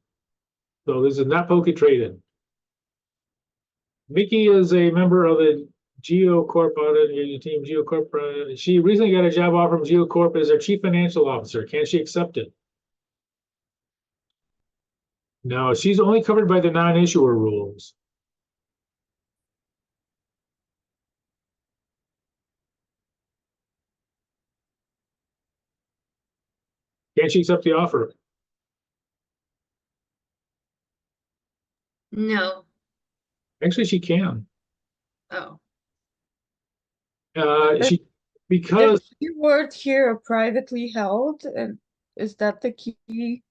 So this is not Poke Traded. Mickey is a member of the GeoCorp audit team. GeoCorp. She recently got a job offer from GeoCorp as their chief financial officer. Can she accept it? No, she's only covered by the non-issuer rules. Can she accept the offer? No. Actually, she can. Oh. She The because keyword here, privately held, and is that the key?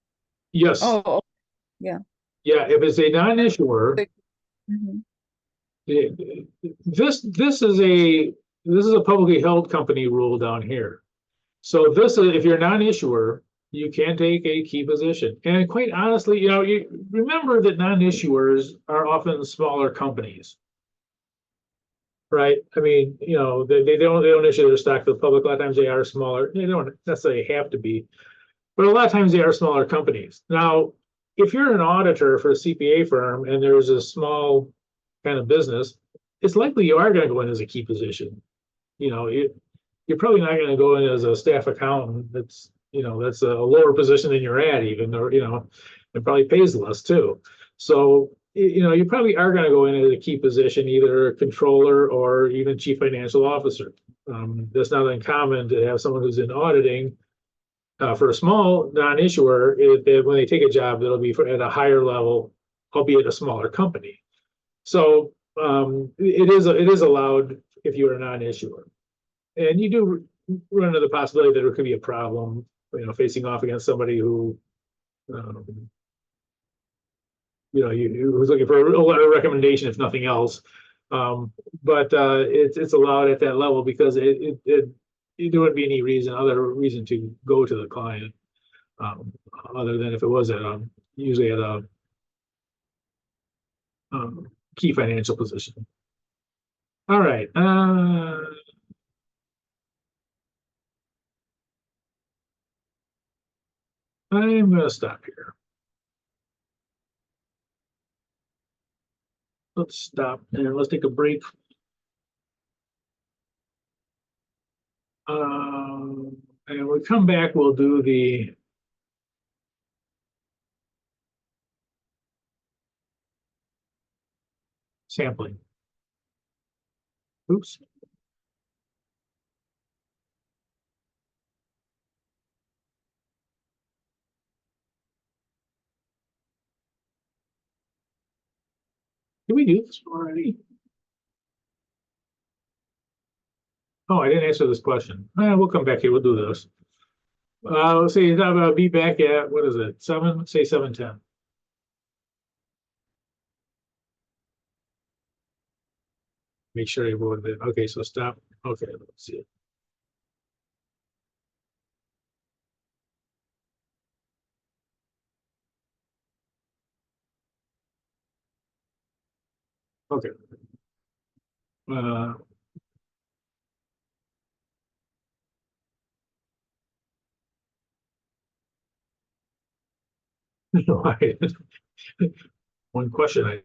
yes, Oh, yeah. If it's a non-issuer, mhm. this is a publicly held company rule down here. So this is if you're a non-issuer, you can take a key position. And quite honestly, you remember that non-issuers are often smaller companies. Right. I mean, they don't issue their stock to the public. A lot of times they are smaller. They don't necessarily have to be, but a lot of times they are smaller companies. Now, if you're an auditor for a CPA firm and there's a small kind of business, it's likely you are going to go in as a key position. You're probably not going to go in as a staff accountant. That's a lower position than you're at, even, or it probably pays less too. So you probably are going to go in as a key position, either a controller or even chief financial officer. That's not uncommon to have someone who's in auditing for a small non-issuer. When they take a job, it'll be at a higher level, albeit a smaller company. So it is allowed if you're a non-issuer, and you do run into the possibility that there could be a problem, facing off against somebody who who's looking for a recommendation, if nothing else. But it's allowed at that level because there wouldn't be any other reason to go to the client, other than if it was usually at a key financial position. All right. I'm going to stop here. Let's stop and let's take a break. And when we come back, we'll do the sampling. Oops. Did we do this already? Oh, I didn't answer this question. We'll come back here. We'll do this. Let's see. I'll be back at, what is it? 7, say 7:10. Make sure everyone did. Okay, so stop. Okay, let's see. Okay. One question I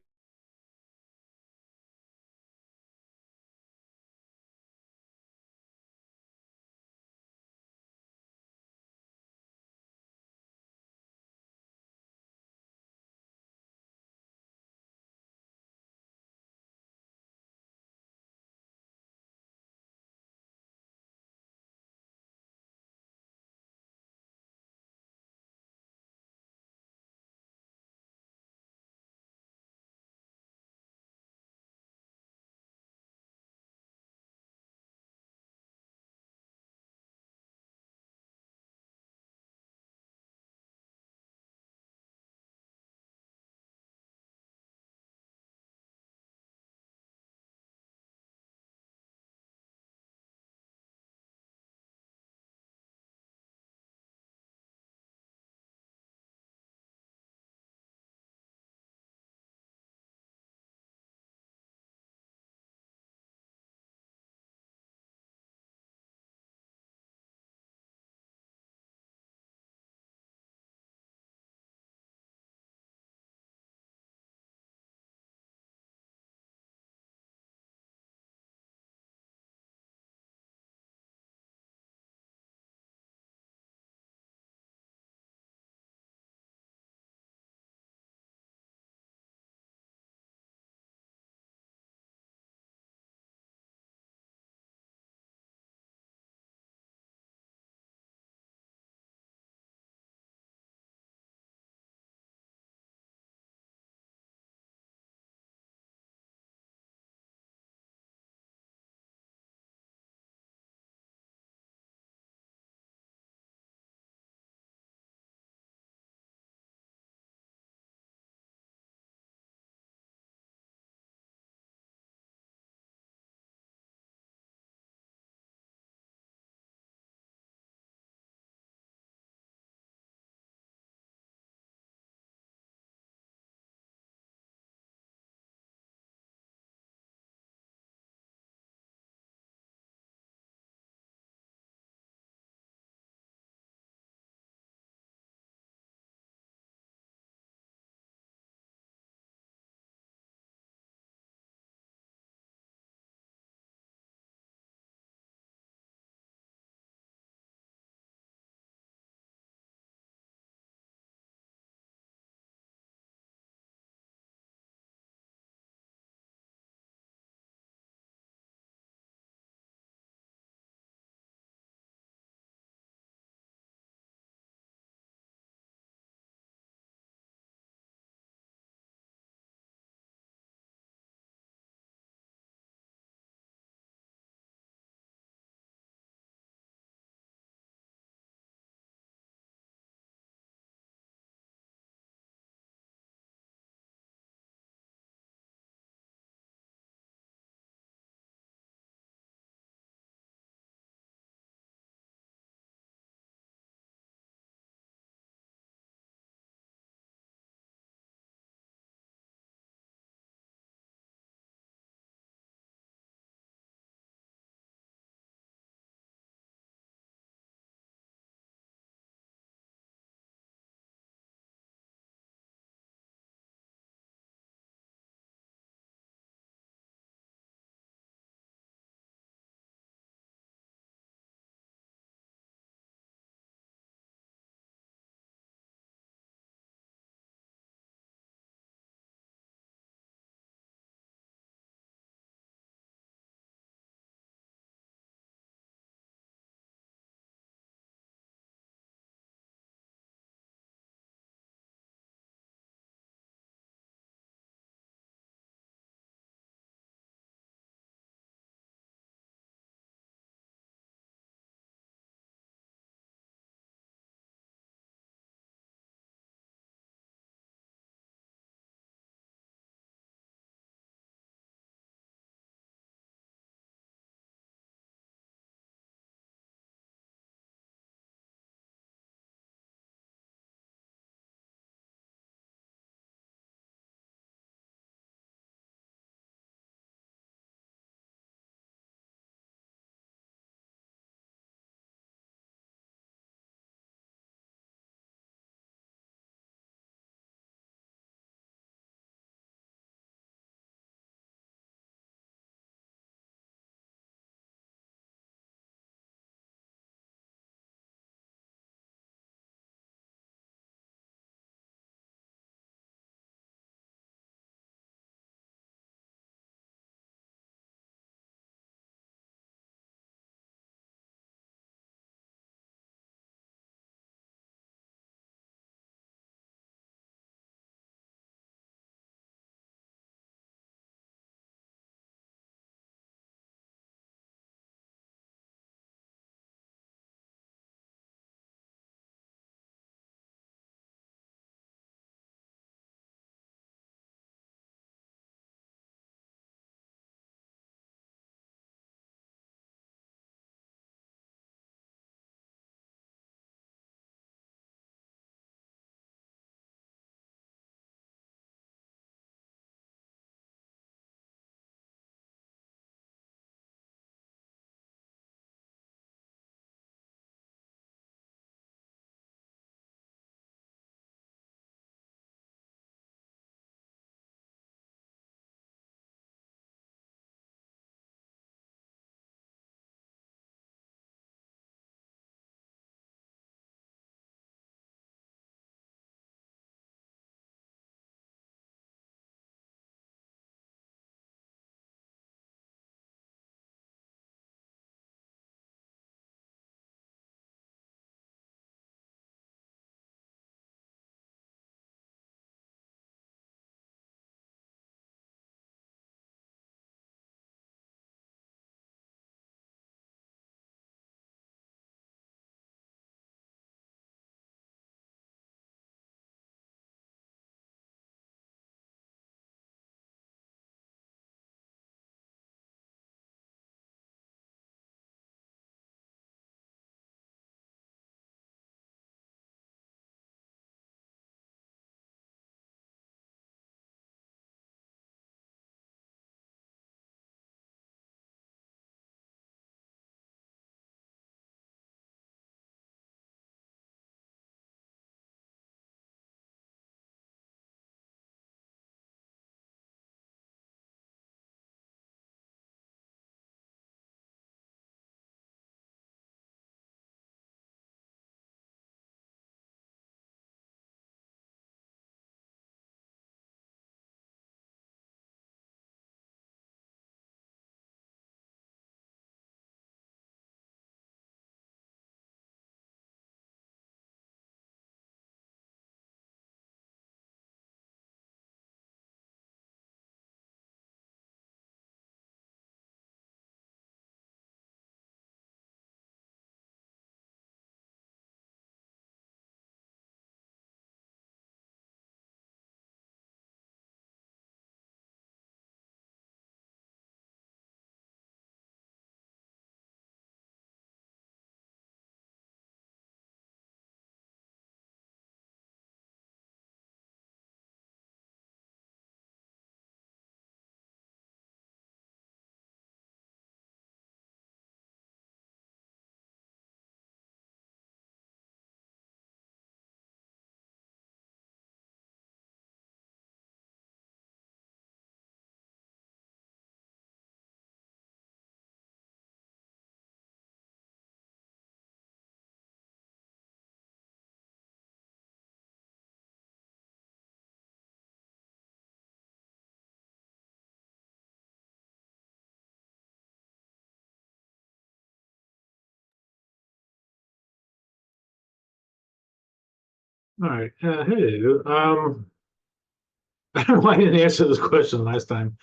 All right, hey, I don't know why I didn't answer this question last time.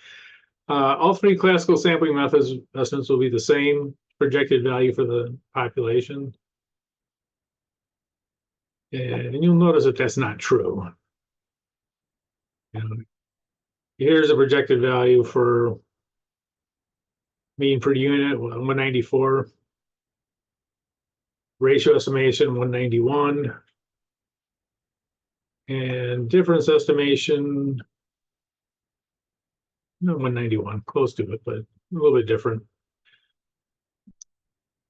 All three classical sampling methods estimates will be the same projected value for the population. And you'll notice that that's not true. You know, here's a projected value for mean per unit, 194. Ratio estimation, 191. And difference estimation, no, 191, close to it, but a little bit different.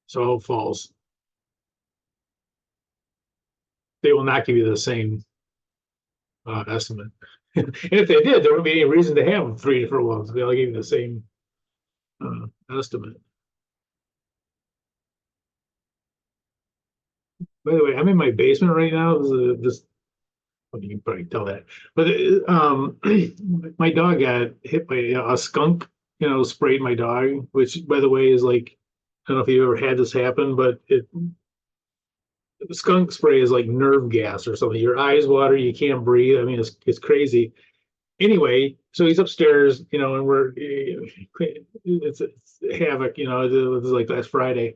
So false. They will not give you the same estimate. And if they did, there wouldn't be any reason to have three different ones. They'll give you the same estimate. By the way, I'm in my basement right now. This well, you can probably tell that. But my dog got hit by a skunk, sprayed my dog, which, by the way, is like, I don't know if you ever had this happen, but skunk spray is like nerve gas or something. Your eyes water, you can't breathe. I mean, it's crazy. Anyway, so he's upstairs, and it's havoc, it's like last Friday.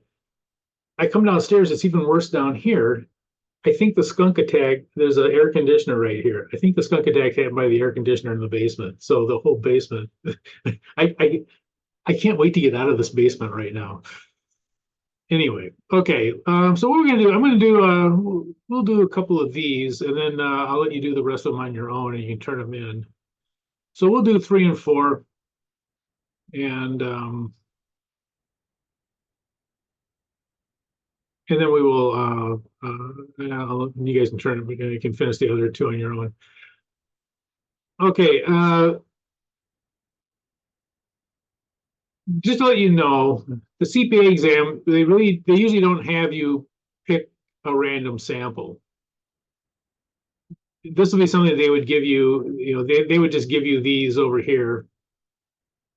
I come downstairs, it's even worse down here. I think the skunk attack, there's an air conditioner right here. I think the skunk attack happened by the air conditioner in the basement. So the whole basement, I can't wait to get out of this basement right now. Anyway, okay. So what we're gonna do, I'm gonna do, we'll do a couple of these, and then I'll let you do the rest of them on your own, and you can turn them in. So we'll do 3 and 4, and then we will, you guys can turn it, you can finish the other 2 on your own. Okay, just to let you know, the CPA exam, they usually don't have you pick a random sample. This will be something they would give you, they would just give you these over here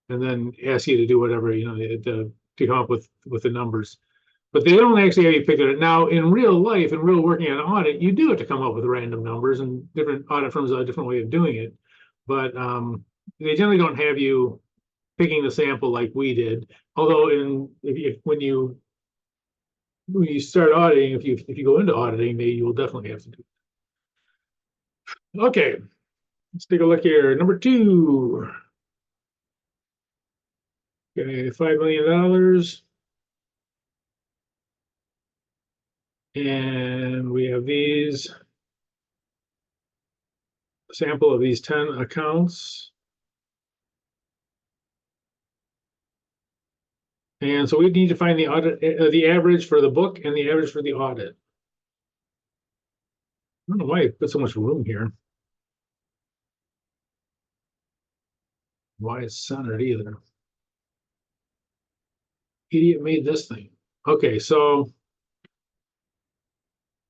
and then ask you to do whatever, to come up with the numbers. But they don't actually have you pick it. Now, in real life, in real working on audit, you do have to come up with random numbers, and different audit firms have a different way of doing it. But they generally don't have you picking the sample like we did. Although, when you start auditing, if you go into auditing, you will definitely have to do it. Okay, let's take a look here. Number 2. Okay, $5 million. And we have these sample of these 10 accounts. And so we need to find the audit, the average for the book and the average for the audit. I don't know why I put so much room here. Why it's centered either. Idiot made this thing. Okay, so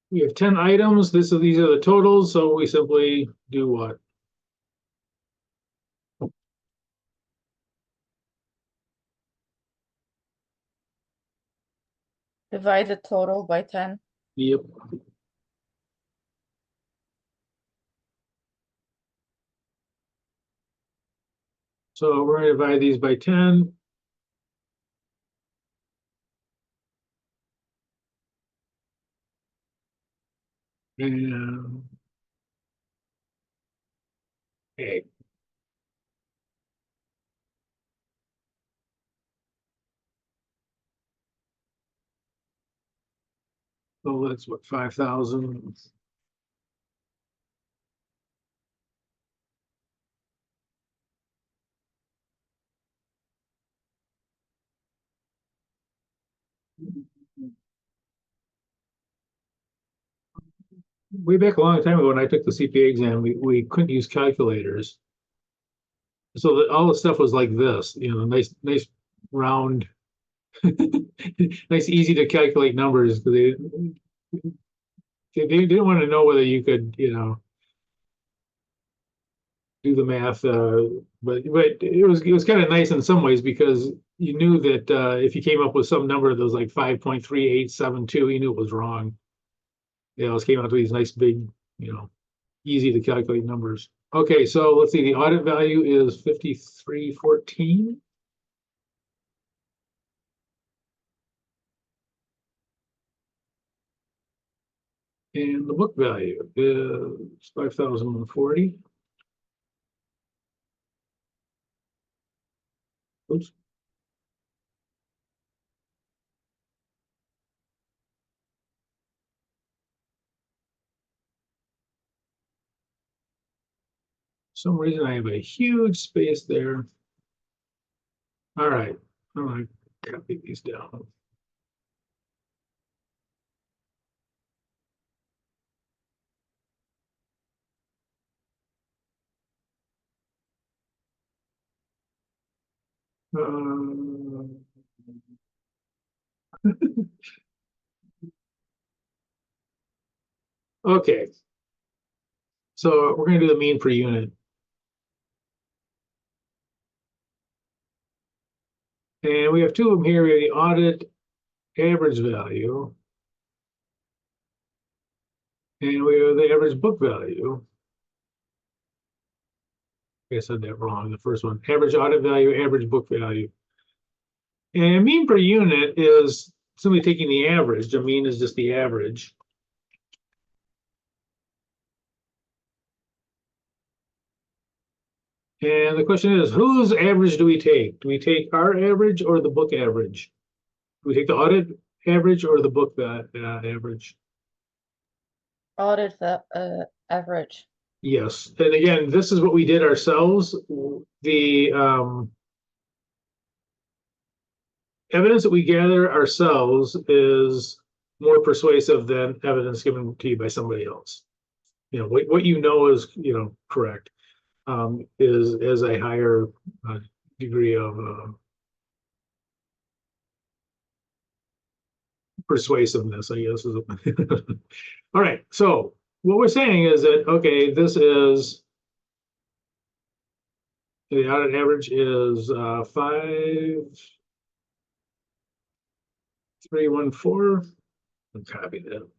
we have 10 items. These are the totals. So we simply do what? Divide the total by 10. Yep. So we're going to divide these by 10. And okay. So that's what, 5,000. Way back a long time ago when I took the CPA exam, we couldn't use calculators. So that all the stuff was like this, nice round, nice, easy to calculate numbers. They didn't want to know whether you could, do the math. But it was kind of nice in some ways because you knew that if you came up with some number that was like 5.3872, you knew it was wrong. It came out to these nice big you know, easy to calculate numbers. Okay, so let's see, the audit value is 5314. And the book value is 5,040. Oops. For some reason I have a huge space there. All right, I'm gonna copy these down. Okay. So we're gonna do the mean per unit. And we have two of them here. We have the audit average value. And we have the average book value. I said that wrong, the first one. Average audit value, average book value. And mean per unit is simply taking the average. A mean is just the average. And the question is, whose average do we take? Do we take our average or the book average? Do we take the audit average or the book average? Audit average. Yes, and again, this is what we did ourselves. The evidence that we gather ourselves is more persuasive than evidence given to you by somebody else. You know, what you know is, you know, correct, is a higher degree of persuasiveness, I guess. Is all right, so what we're saying is that, okay, this is the audit average is 5,314. I'll copy that.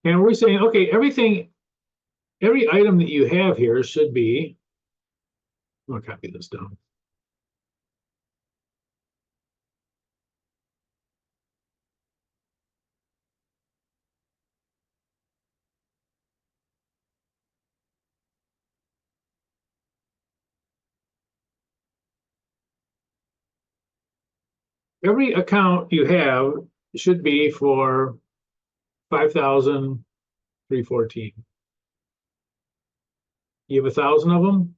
And we're saying, okay, every item that you have here should be, I'll copy this down. Every account you have should be for 5,314. You have 1,000 of them?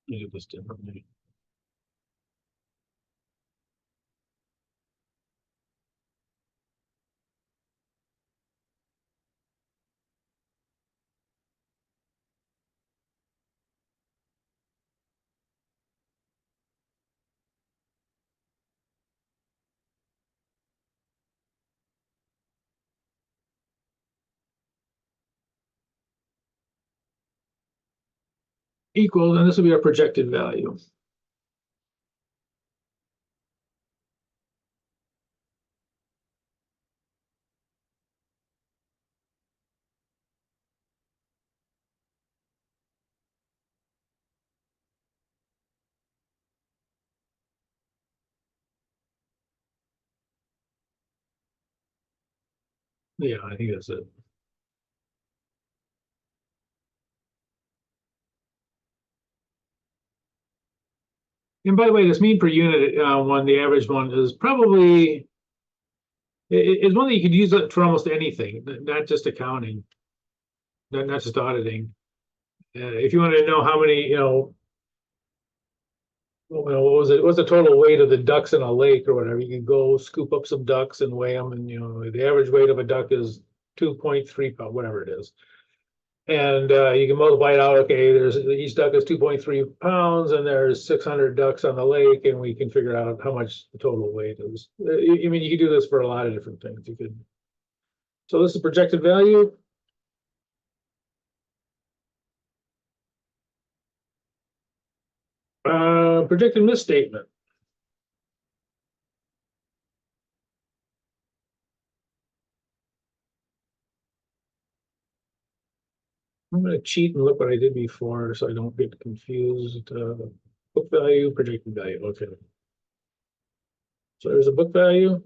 Let me do this differently. Equal, and this will be our projected value. Yeah, I think that's it. And by the way, this mean per unit one, the average one, is probably is one that you could use it for almost anything, not just accounting, not just auditing. If you wanted to know how many, you know, what was it? What's the total weight of the ducks in a lake or whatever? You can go scoop up some ducks and weigh them, and you know the average weight of a duck is 2.3 pounds, whatever it is. And you can multiply it out, okay, there's, each duck is 2.3 pounds and there's 600 ducks on the lake, and we can figure out how much the total weight is. I mean, you could do this for a lot of different things. You could. So this is projected value. Projected misstatement. I'm gonna cheat and look what I did before so I don't get confused. Book value, projected value, okay. So there's a book value.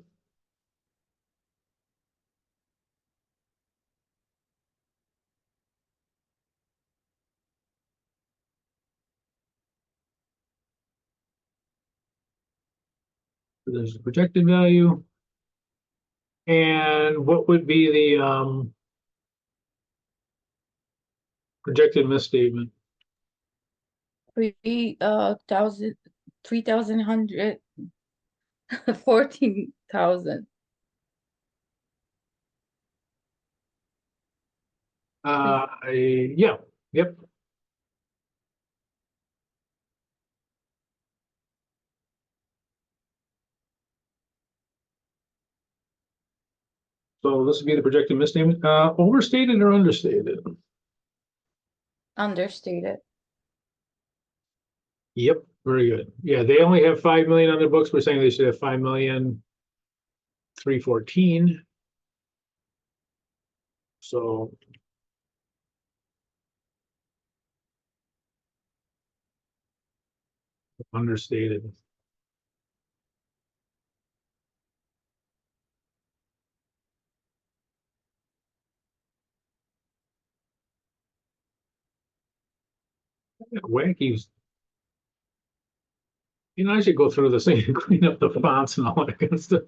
There's the projected value. And what would be the projected misstatement? 14,000. Yeah, yep. So this would be the projected misstatement, overstated or understated? Understated. Yep, very good. Yeah, they only have 5 million on their books. We're saying they should have 5,314,000. So understated. Wacky. You know, I should go through this thing and clean up the fonts and all that kind of stuff.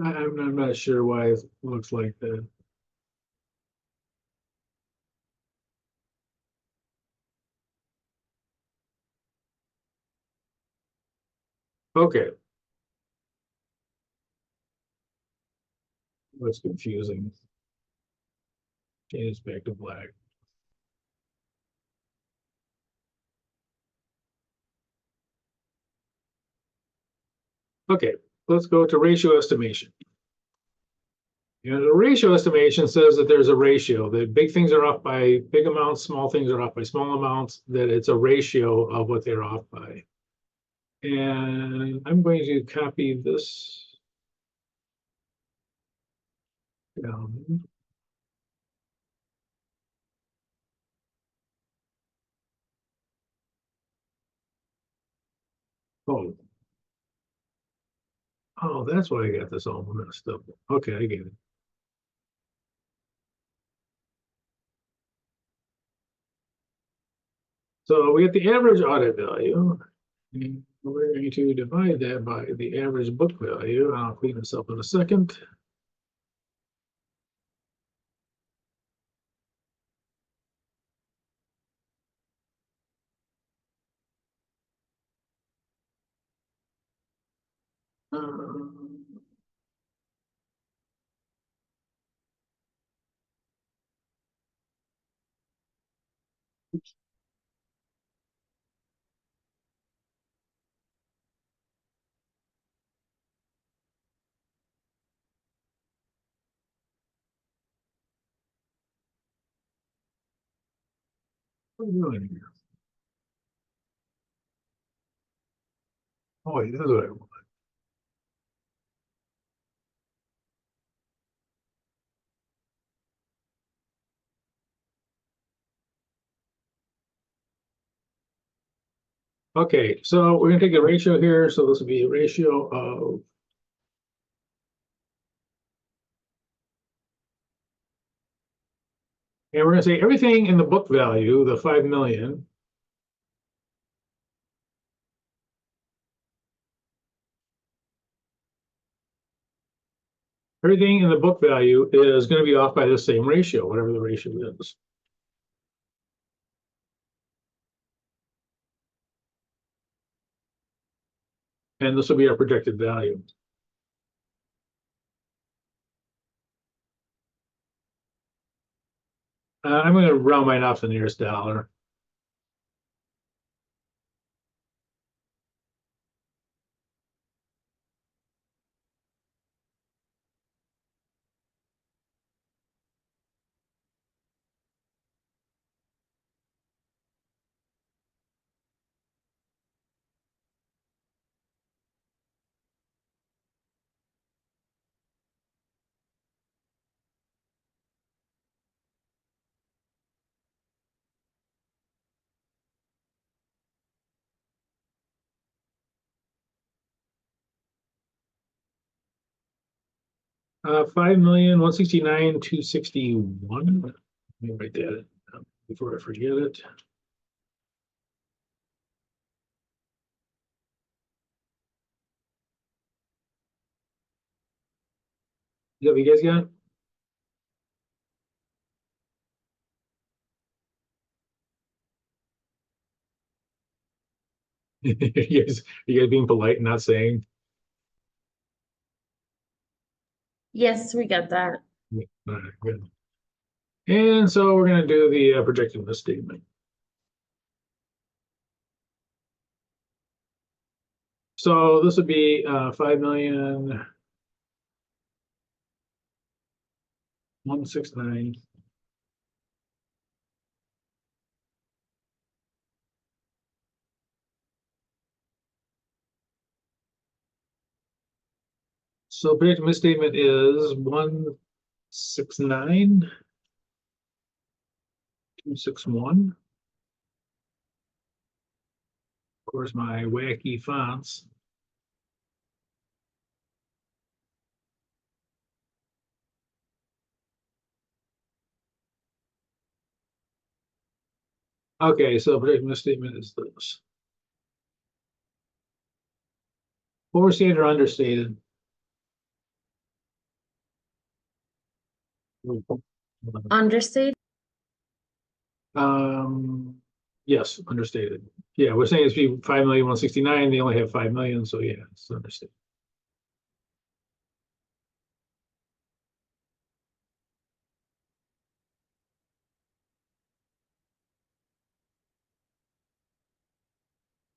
I'm not sure why it looks like that. Okay. That's confusing. Change this back to black. Okay, let's go to ratio estimation. And the ratio estimation says that there's a ratio, that big things are off by big amounts, small things are off by small amounts, that it's a ratio of what they're off by. And I'm going to copy this down. Oh. Oh, that's why I got this all messed up. Okay, I get it. So we get the average audit value. And we're going to divide that by the average book value. I'll clean this up in a second. Um, what are we doing here? Oh, wait, this is what I want. Okay, so we're gonna take a ratio here. So this will be a ratio of and we're gonna say everything in the book value, the 5 million. Everything in the book value is going to be off by the same ratio, whatever the ratio is. And this will be our projected value. I'm gonna round mine off to the nearest dollar. $5,169,261. Let me write that before I forget it. Is that what you guys got? You guys being polite and not saying? Yes, we got that. Yeah, all right, good. And so we're gonna do the projected misstatement. So this would be 5,169. So projected misstatement is 169,261. Of course, my wacky fonts. Okay, so projected misstatement is this. Overstated or understated? Understated. Yes, understated. Yeah, we're saying it's 5,169,000. They only have 5 million, so yeah, it's understated.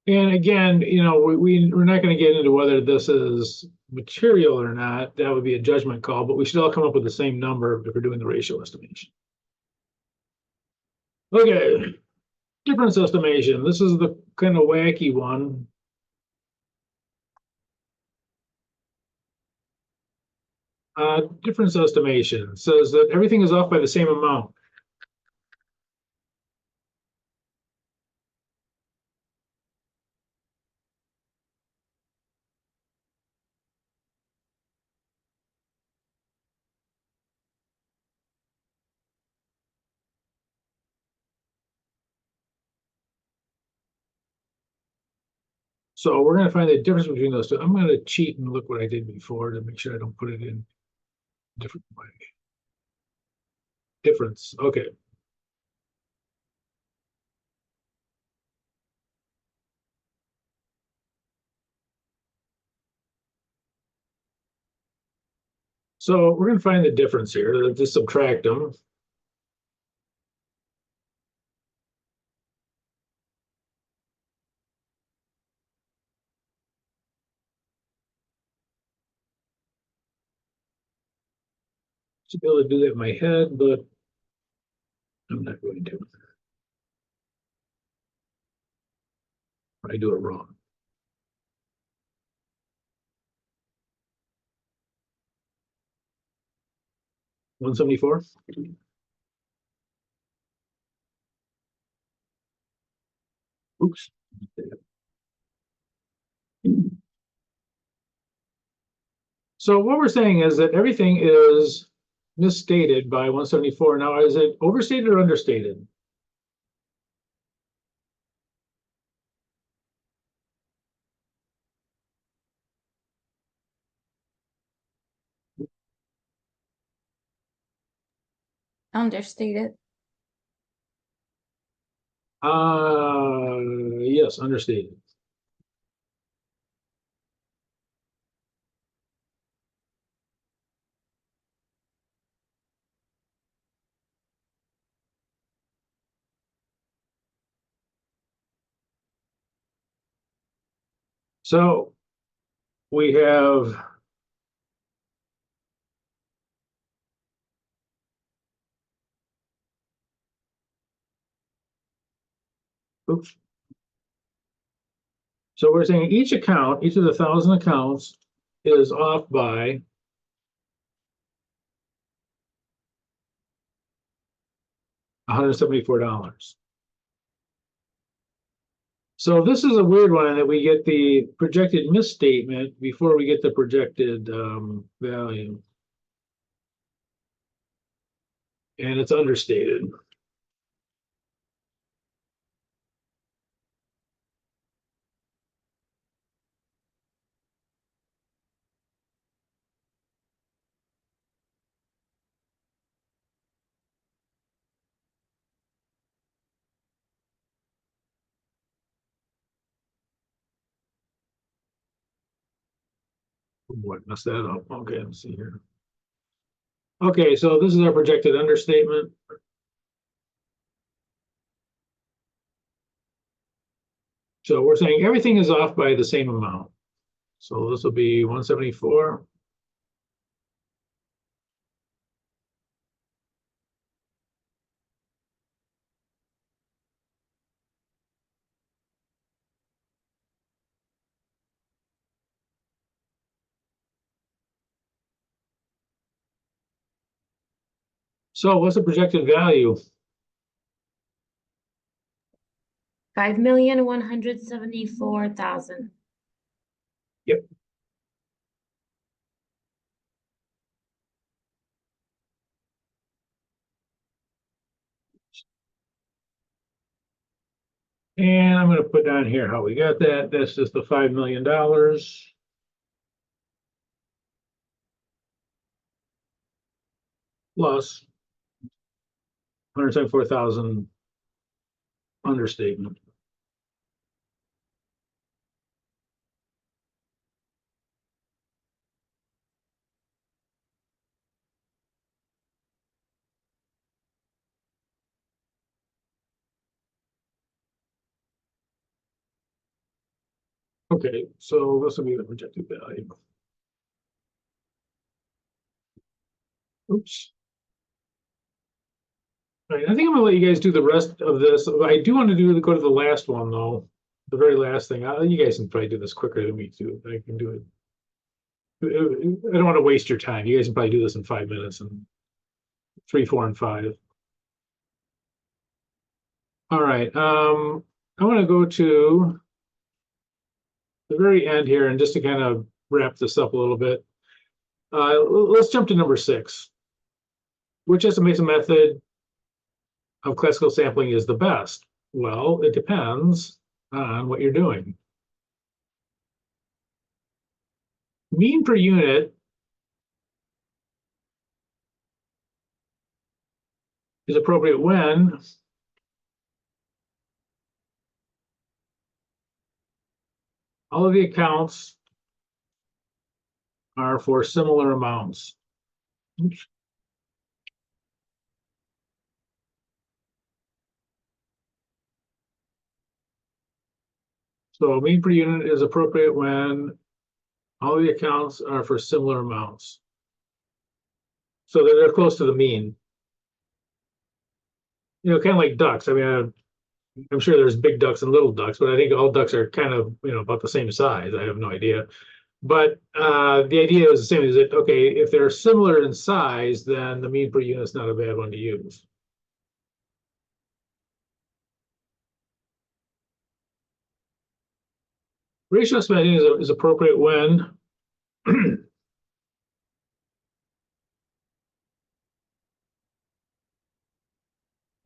And again, we're not going to get into whether this is material or not. That would be a judgment call, but we should all come up with the same number if we're doing the ratio estimation. Okay, difference estimation. This is the kind of wacky one. Difference estimation says that everything is off by the same amount. So we're going to find the difference between those two. I'm going to cheat and look what I did before to make sure I don't put it in a different way. Difference. Okay. So we're going to find the difference here. Just subtract them. Should be able to do that in my head, but I'm not going to. I do it wrong. $174. Oops. So what we're saying is that everything is misstated by 174. Now, is it overstated or understated? Understated. Yes, understated. So we have oops. So we're saying each account, each of the 1,000 accounts is off by $174. So this is a weird one in that we get the projected misstatement before we get the projected value. And it's understated. What messed that up? Okay, let's see here. Okay, so this is our projected understatement. So we're saying everything is off by the same amount. So this will be 174. So what's the projected value? 5,174,000. Yep. And I'm going to put down here how we got that. That's just the $5 million plus 174,000 understatement. Okay, so this will be the projected value. Oops. All right, I think I'm gonna let you guys do the rest of this. I do want to go to the last one though, the very last thing. You guys can probably do this quicker than me too. I can do it. I don't want to waste your time. You guys can probably do this in 5 minutes and 3, 4, and 5. All right. I want to go to the very end here and just to kind of wrap this up a little bit. Let's jump to number 6. Which estimation method of classical sampling is the best? Well, it depends on what you're doing. Mean per unit is appropriate when all of the accounts are for similar amounts. Oops. So mean per unit is appropriate when all the accounts are for similar amounts. So they're close to the mean. You know, kind of like ducks. I mean, I'm sure there's big ducks and little ducks, but I think all ducks are kind of, about the same size. I have no idea. But the idea is the same. Is that, okay, if they're similar in size, then the mean per unit is not a bad one to use. Ratio estimating is appropriate when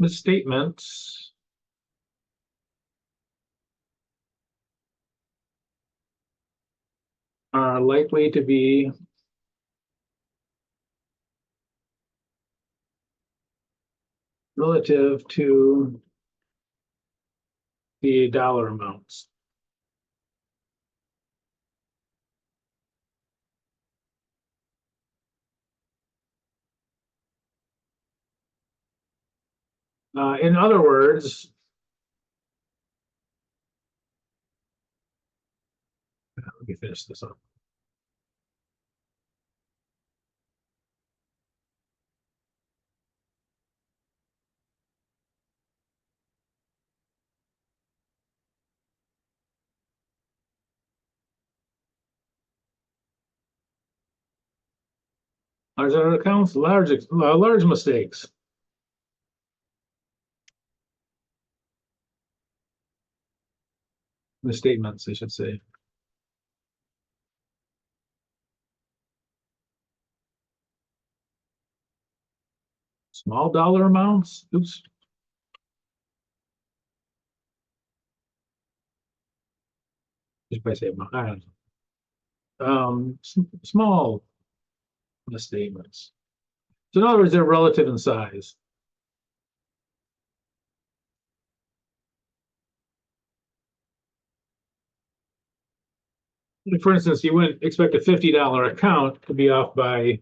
misstatements are likely to be relative to the dollar amounts. In other words, Let me finish this up. Large accounts, large mistakes. Misstatements, I should say. Small dollar amounts, oops. If I say amount, I don't know. Small misstatements. So in other words, they're relative in size. For instance, you wouldn't expect a $50 account to be off by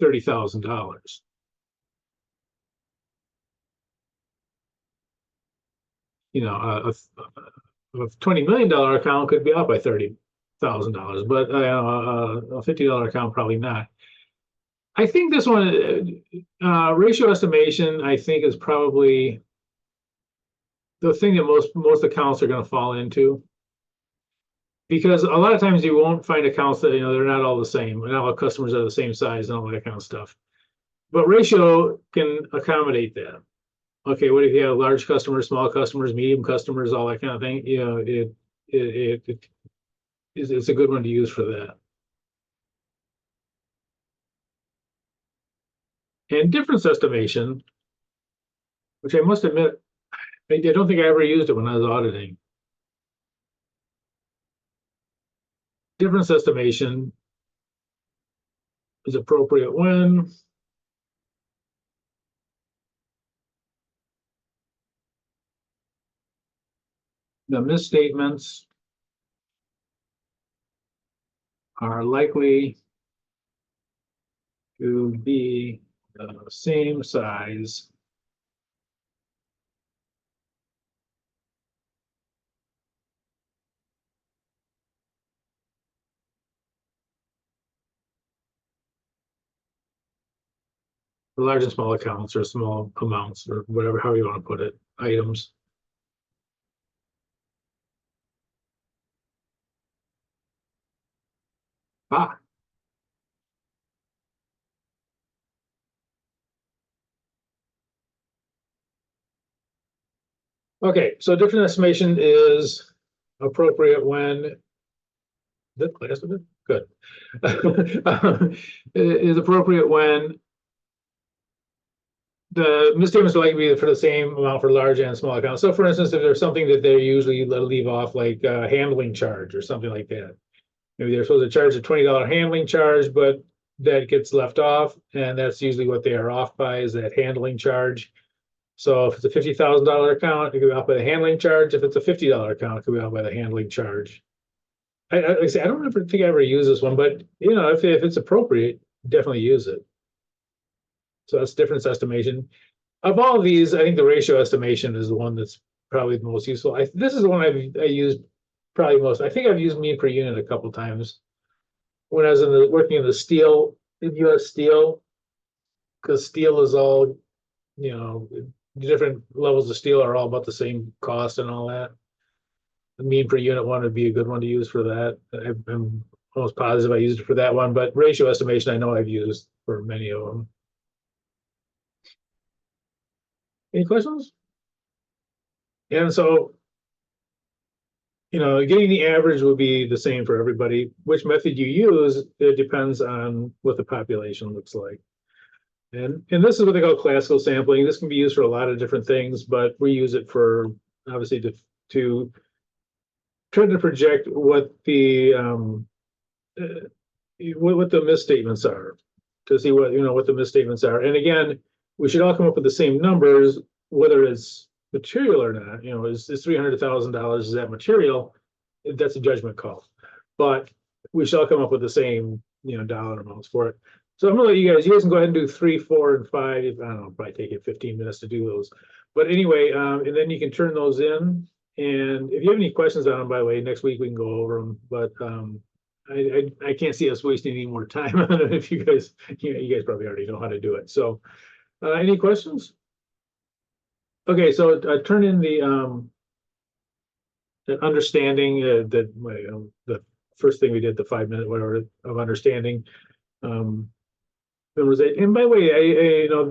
$30,000. You know, a $20 million account could be off by $30,000, but a $50 account probably not. I think this one, ratio estimation, I think is probably the thing that most accounts are going to fall into. Because a lot of times you won't find accounts that, they're not all the same, and not all customers are the same size and all that kind of stuff. But ratio can accommodate that. Okay, what if you have large customers, small customers, medium customers, all that kind of thing? It's a good one to use for that. And difference estimation, which I must admit, I don't think I ever used it when I was auditing. Difference estimation is appropriate when the misstatements are likely to be the same size for large and small accounts or small amounts or whatever, however you want to put it, items. Ah. Okay, so difference estimation is appropriate when the class of it good is appropriate when the misstatements are likely to be for the same amount for large and small accounts. So for instance, if there's something that they usually leave off, like a handling charge or something like that. Maybe they're supposed to charge a $20 handling charge, but that gets left off, and that's usually what they are off by, is that handling charge. So if it's a $50,000 account, it could be off by the handling charge. If it's a $50 account, it could be off by the handling charge. I don't ever think I ever use this one, but if it's appropriate, definitely use it. So that's difference estimation. Of all of these, I think the ratio estimation is the one that's probably the most useful. This is the one I used probably most. I think I've used mean per unit a couple times when I was working in the steel, in U.S. Steel, because steel is all, different levels of steel are all about the same cost and all that. The mean per unit one would be a good one to use for that. I'm almost positive I used it for that one, but ratio estimation I know I've used for many of them. Any questions? And so, getting the average would be the same for everybody. Which method you use, it depends on what the population looks like. And this is what they call classical sampling. This can be used for a lot of different things, but we use it for, obviously, to try to project what the misstatements are, to see what the misstatements are. And again, we should all come up with the same numbers, whether it's material or not. Is $300,000, is that material? That's a judgment call. But we should all come up with the same, dollar amounts for it. So I'm gonna let you guys can go ahead and do 3, 4, and 5. I don't know, probably take it 15 minutes to do those. But anyway, and then you can turn those in And if you have any questions on them, by the way, next week we can go over them, but I can't see us wasting any more time on it if you guys probably already know how to do it. So any questions? Okay, so turn in the understanding the first thing we did, the 5-minute whatever of understanding. Memorization. And by the way, you know,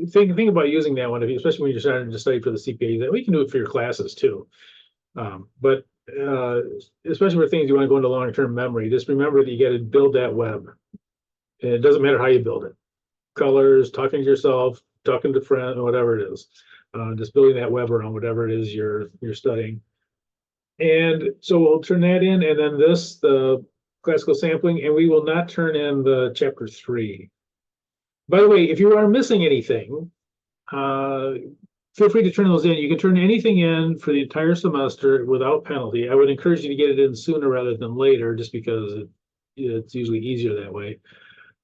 think about using that one, especially when you're starting to study for the CPA. That we can do it for your classes too. But especially for things you want to go into long-term memory, just remember that you got to build that web. And it doesn't matter how you build it. Colors, talking to yourself, talking to friends, whatever it is. Just building that web around whatever it is you're studying. And so we'll turn that in, and then the classical sampling, and we will not turn in the chapter 3. By the way, if you are missing anything, feel free to turn those in. You can turn anything in for the entire semester without penalty. I would encourage you to get it in sooner rather than later, just because it's usually easier that way.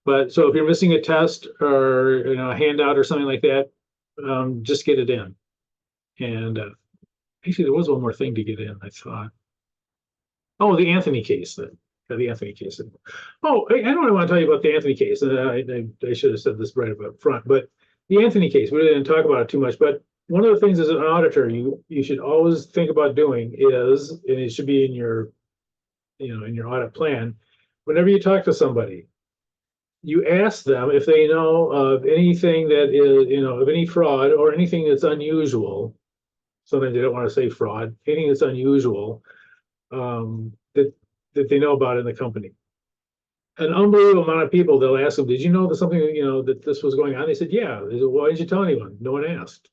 But so if you're missing a test or a handout or something like that, just get it in. And actually, there was one more thing to get in, I thought. Oh, the Anthony case. The Anthony case. Oh, I don't want to tell you about the Anthony case. I should have said this right up front, but the Anthony case, we didn't talk about it too much, but one of the things as an auditor, you should always think about doing is, and it should be in your, in your audit plan, whenever you talk to somebody, you ask them if they know of anything that is, of any fraud or anything that's unusual. Sometimes they don't want to say fraud, anything that's unusual, that they know about in the company. An unbelievable amount of people, they'll ask them, did you know that something, that this was going on? They said, yeah. They said, why didn't you tell anyone? No one asked.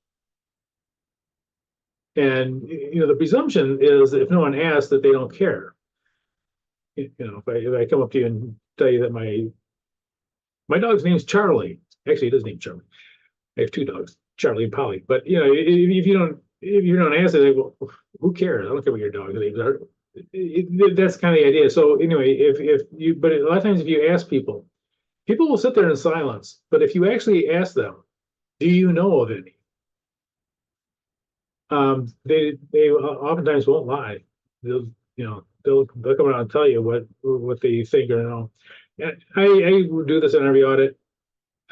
And, the presumption is that if no one asked, that they don't care. If I come up to you and tell you that my dog's name's Charlie. Actually, it is named Charlie. I have 2 dogs, Charlie and Polly. But, if you don't ask it, well, who cares? I don't care what your dog's names are. That's kind of the idea. So anyway, but a lot of times if you ask people will sit there in silence. But if you actually ask them, do you know of any? They oftentimes won't lie. They'll come around and tell you what they think or know. And I would do this in every audit.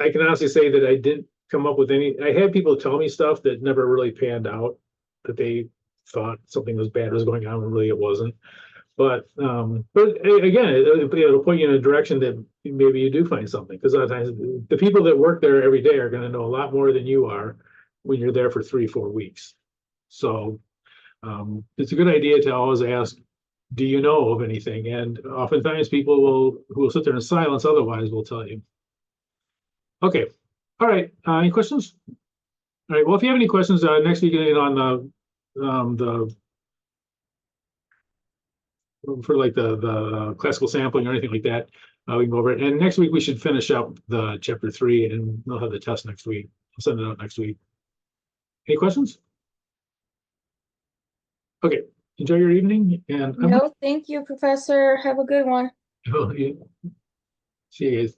I can honestly say that I didn't come up with any. I had people tell me stuff that never really panned out, that they thought something was bad was going on when really it wasn't. But again, it'll point you in a direction that maybe you do find something, because a lot of times the people that work there every day are going to know a lot more than you are when you're there for 3-4 weeks. So it's a good idea to always ask, do you know of anything? And oftentimes people who will sit there in silence otherwise will tell you. Okay. All right. Any questions? All right. Well, if you have any questions, next week on for like the classical sampling or anything like that, we can go over it. And next week we should finish up the chapter 3, and we'll have the test next week. I'll send it out next week. Any questions? Okay. Enjoy your evening. And No, thank you, Professor. Have a good one. see you guys.